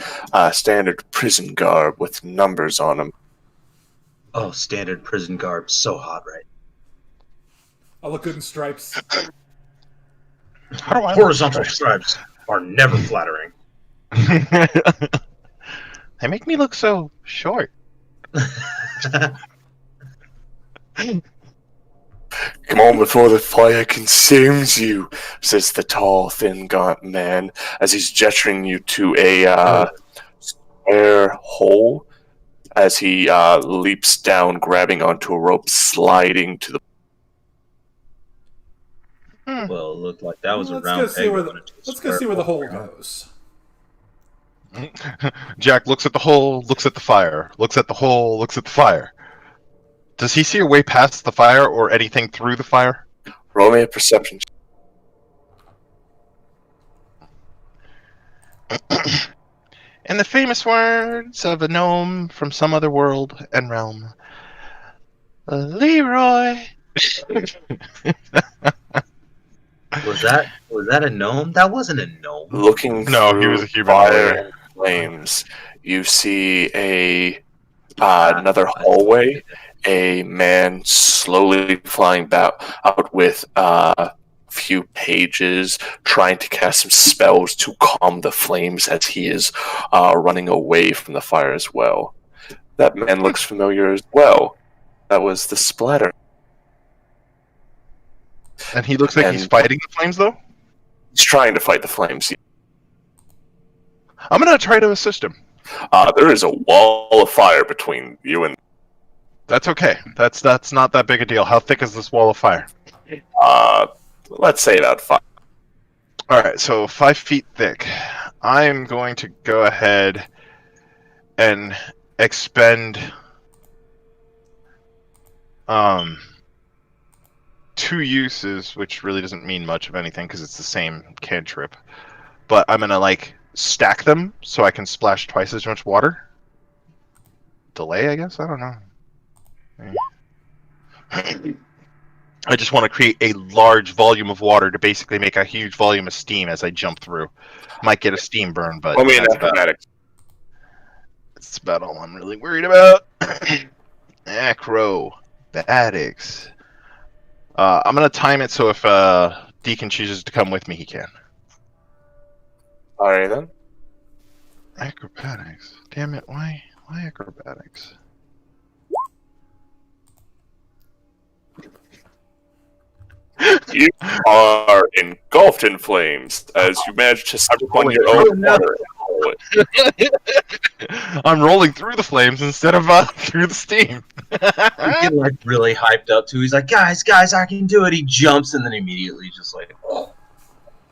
standard prison garb with numbers on them. Oh, standard prison garb, so hot, right? I look good in stripes. How do I Horizontal stripes are never flattering. They make me look so short. Come on before the fire consumes you, says the tall, thin, gaunt man as he's gesturing you to a square hole as he leaps down, grabbing onto a rope, sliding to the... Well, it looked like that was a Let's round go see peg. where going into a let's go square see where the hole. hole goes. Jack looks at the hole, looks at the fire, looks at the hole, looks at the fire. Does he see a way past the fire or anything through the fire? Roll me a perception. In the famous words of a gnome from some other world and realm, Leroy. Was that a gnome? That wasn't a gnome. Looking No, through he was a human fire warrior. and flames, you see another hallway. A man slowly flying out with a few pages, trying to cast some spells to calm the flames as he is running away from the fire as well. That man looks familiar as well. That was the splatter. And he looks like he's And- fighting the flames, though? He's trying to fight the flames. I'm gonna try to assist him. There is a wall of fire between you and... That's okay. That's not that big a deal. How thick is this wall of fire? Let's say about 5. Alright, so 5 feet thick. I'm going to go ahead and expend 2 uses, which really doesn't mean much of anything because it's the same cantrip. But I'm gonna stack them so I can splash twice as much water. Delay, I guess? I don't know. I just want to create a large volume of water to basically make a huge volume of steam as I jump through. Might get a steam burn, but Roll me an that's about, acrobatics. that's about all I'm really worried about. Acrobatics. I'm going to time it so if Deacon chooses to come with me, he can. Alright then. Acrobatics. Damn it, why acrobatics? You are engulfed in flames as you manage to step on your own water and roll it. I'm rolling through the flames instead of through the steam. He get really hyped up too. He's like, guys, I can do it. He jumps and then immediately just like, oh.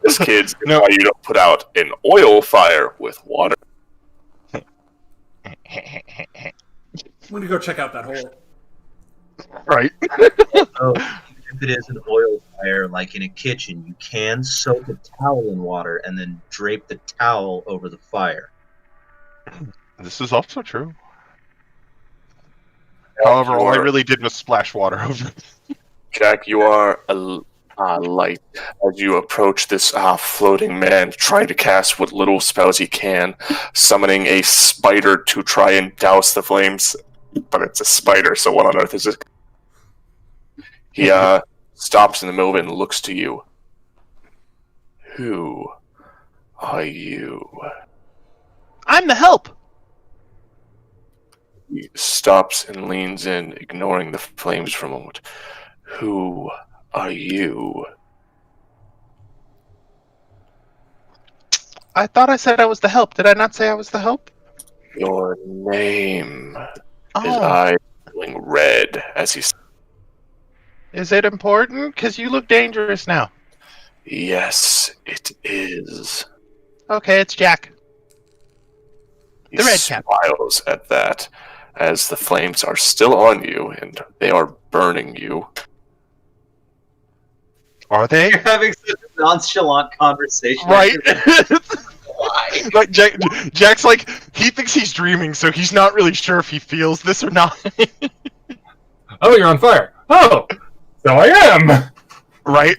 This kid's why you don't put out an oil fire with water. I'm gonna go check out that hole. Right. So, if it is an oil fire, like in a kitchen, you can soak a towel in water and then drape the towel over the fire. This is also true. However, all I really did was splash water over it. Jack, you are light as you approach this floating man, trying to cast what little spells he can, summoning a spider to try and douse the flames. But it's a spider, so what on earth is it? He stops in the middle of it and looks to you. Who are you? I'm the help. He stops and leans in, ignoring the flames for a moment. Who are you? I thought I said I was the help. Did I not say I was the help? Your name. His Oh, eyes glowing red as he... is it important? Because you look dangerous now. Yes, it is. Okay, it's Jack. He The red cap. smiles at that as the flames are still on you and they are burning you. Are they? You're having such a nonchalant conversation. Right. Why? Like Jack's like, he thinks he's dreaming, so he's not really sure if he feels this or not. Oh, you're on fire. Oh, so I am. Right?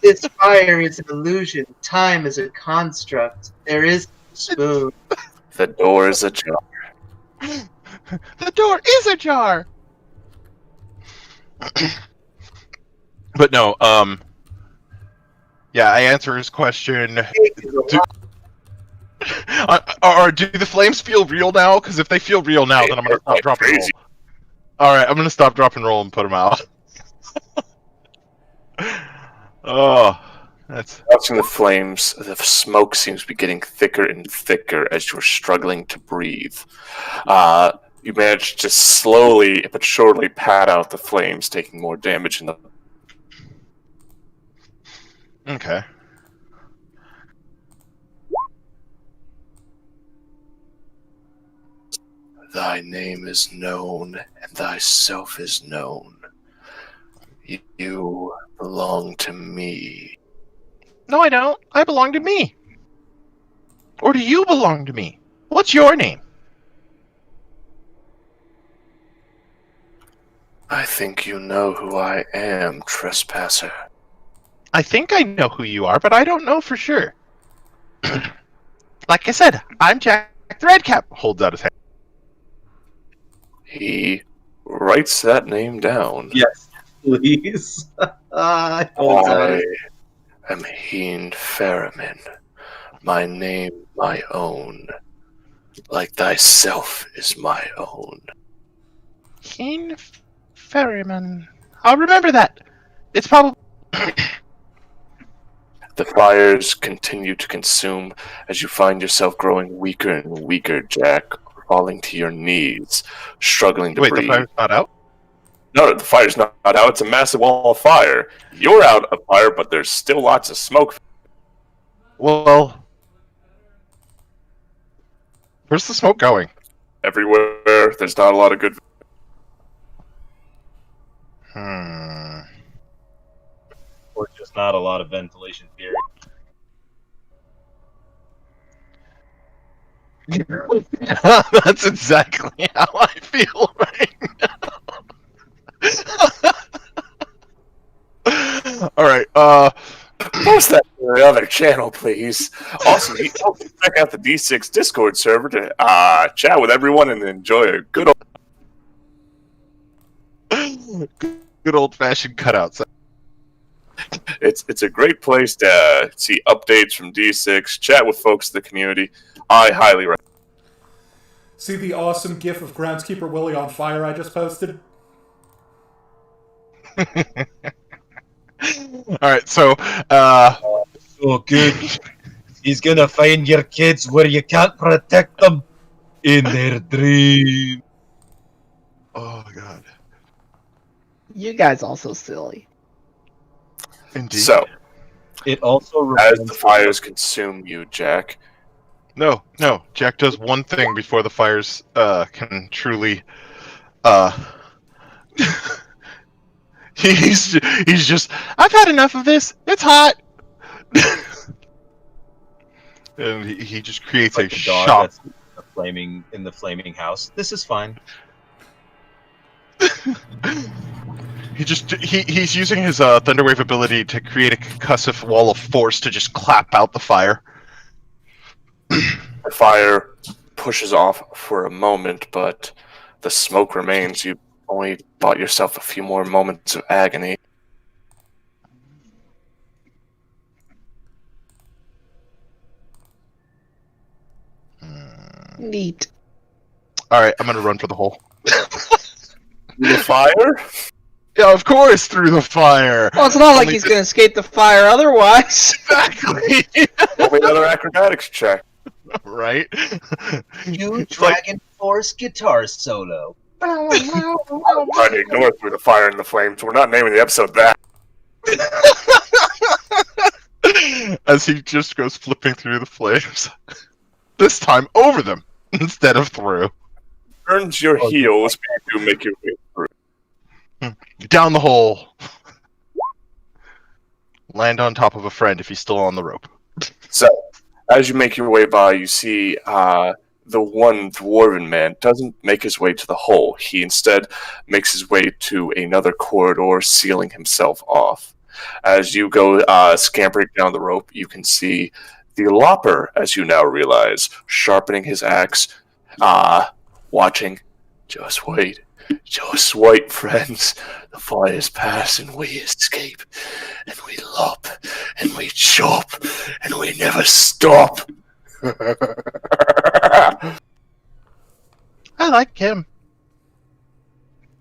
This fire is an illusion. Time is a construct. There is no spoon. The door is ajar. The door is ajar. But no, yeah, I answer his question. Or do the flames feel real now? Because if they feel real now, then I'm gonna stop, drop, and roll. Crazy. Alright, I'm gonna stop, drop, and roll and put them out. Oh, that's... Watching the flames, the smoke seems to be getting thicker and thicker as you're struggling to breathe. You manage to slowly but surely pat out the flames, taking more damage in the... Okay. Thy name is known, and thyself is known. You belong to me. No, I don't. I belong to me. Or do you belong to me? What's your name? I think you know who I am, trespasser. I think I know who you are, but I don't know for sure. Like I said, I'm Jack the Redcap. Holds out his hand. He writes that name down. Yes, please. I am Heen Ferriman. My name, my own. Like thyself is my own. Keen Ferryman. I'll remember that. It's probably... The fires continue to consume as you find yourself growing weaker and weaker, Jack, falling to your knees, struggling to Wait, breathe. the fire's not out? No, the fire's not out. It's a massive wall of fire. You're out of fire, but there's still lots of smoke. Well, where's the smoke going? Everywhere. There's not a lot of good... Or just not a lot of ventilation period. That's exactly how I feel right now. Alright, Post that to the other channel, please. Also, you can check out the D6 Discord server to chat with everyone and enjoy a good old-fashioned cutouts. It's a great place to see updates from D6, chat with folks in the community. I highly recommend. See the awesome gif of Groundskeeper Willie on fire I just posted? Alright, so, So good. He's gonna find your kids where you can't protect them. In their dream. oh god. You guys also silly. Indeed. So, It also as reminds the fires consume you, Jack, No, Jack does one thing before the fires, can truly, he's just, I've had enough of this. It's hot. and he just creates like a the dog shock. that's in the flaming house. This is fine. He's using his Thunderwave ability to create a concussive wall of force to just clap out the fire. the fire pushes off for a moment, but the smoke remains. You only bought yourself a few more moments of agony. Neat. Alright, I'm gonna run for the hole. The fire? Yeah, of course, through the fire! Well, it's not like Only he's th- gonna escape the fire otherwise. Exactly! Roll me another acrobatics check. Right? You It's like- Dragon Force guitar solo. I'm trying to ignore through the fire and the flames. We're not naming the episode that. As he just goes flipping through the flames. This time over them, instead of through. Turns your heels, but you do make your way through. Down the hole. Land on top of a friend if he's still on the rope. So, as you make your way by, you see the one dwarven man doesn't make his way to the hole. He instead makes his way to another corridor, sealing himself off. As you go scampering down the rope, you can see the Lopper, as you now realize, sharpening his axe, watching. Just wait. Just wait, friends. The fire's past and we escape. And we lop. And we chop. And we never stop. I like him.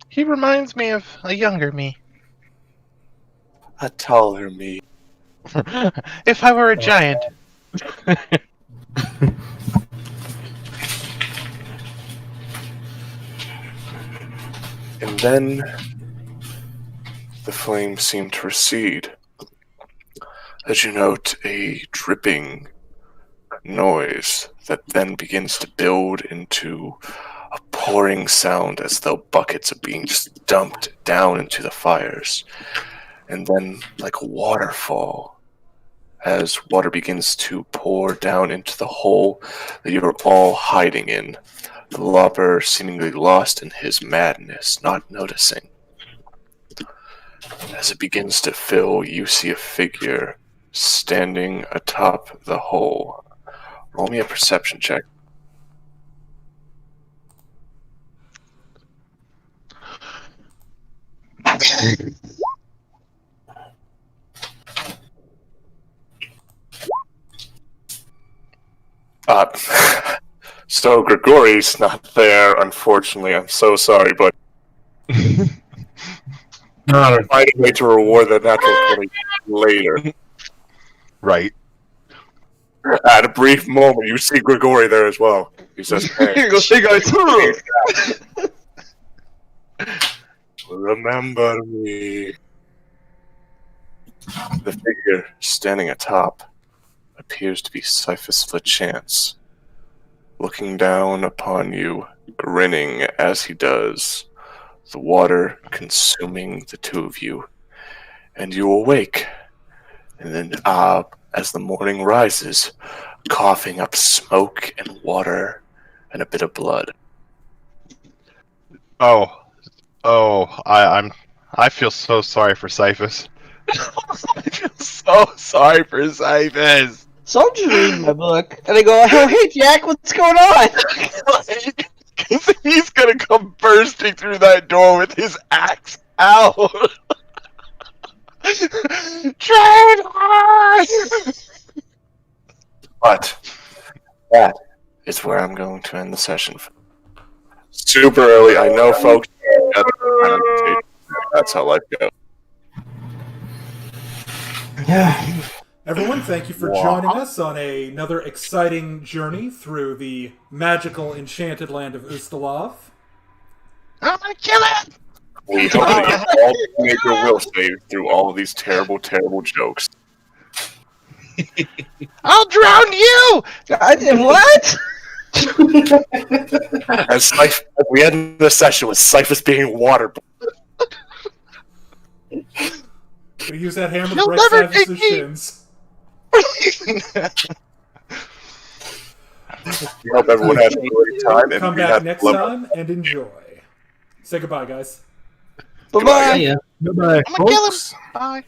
He reminds me of a younger me. A taller me. If I were a giant. And then the flames seem to recede. As you note a dripping noise that then begins to build into a pouring sound as though buckets are being just dumped down into the fires. And then, like a waterfall, as water begins to pour down into the hole that you are all hiding in, the Lopper seemingly lost in his madness, not noticing. As it begins to fill, you see a figure standing atop the hole. Roll me a perception check. So Grigori's not there, unfortunately. I'm so sorry, but No, find a way to reward the natural 20 later. Right. At a brief moment, you see Grigori there as well. He says, "Hey, remember me." The figure standing atop appears to be Cyphus Lachance, looking down upon you, grinning as he does, the water consuming the two of you, and you awake. And then, as the morning rises, coughing up smoke and water and a bit of blood. I feel so sorry for Cyphus. I feel so sorry for Cyphus. So I'm just reading my book, and I go, "Oh, hey, Jack, what's going on?" Because he's gonna come bursting through that door with his axe out. Trade hard! But that is where I'm going to end the session. Super early, I know, folks. That's how life goes. Yeah. Everyone, thank you for joining us on another exciting journey through the magical, enchanted land of Ustalav. I'm gonna kill it! We hope that you all make your will save through all of these terrible, terrible jokes. I'll drown you! I did what? As we end the session with Cyphus being water. We use that hammer to You'll break never Cyphus' take me. shins. We hope everyone has a great time. And Come we back have next love- time and enjoy. Say goodbye, guys. Bye-bye. Goodbye, I'm gonna kill him! folks. Bye.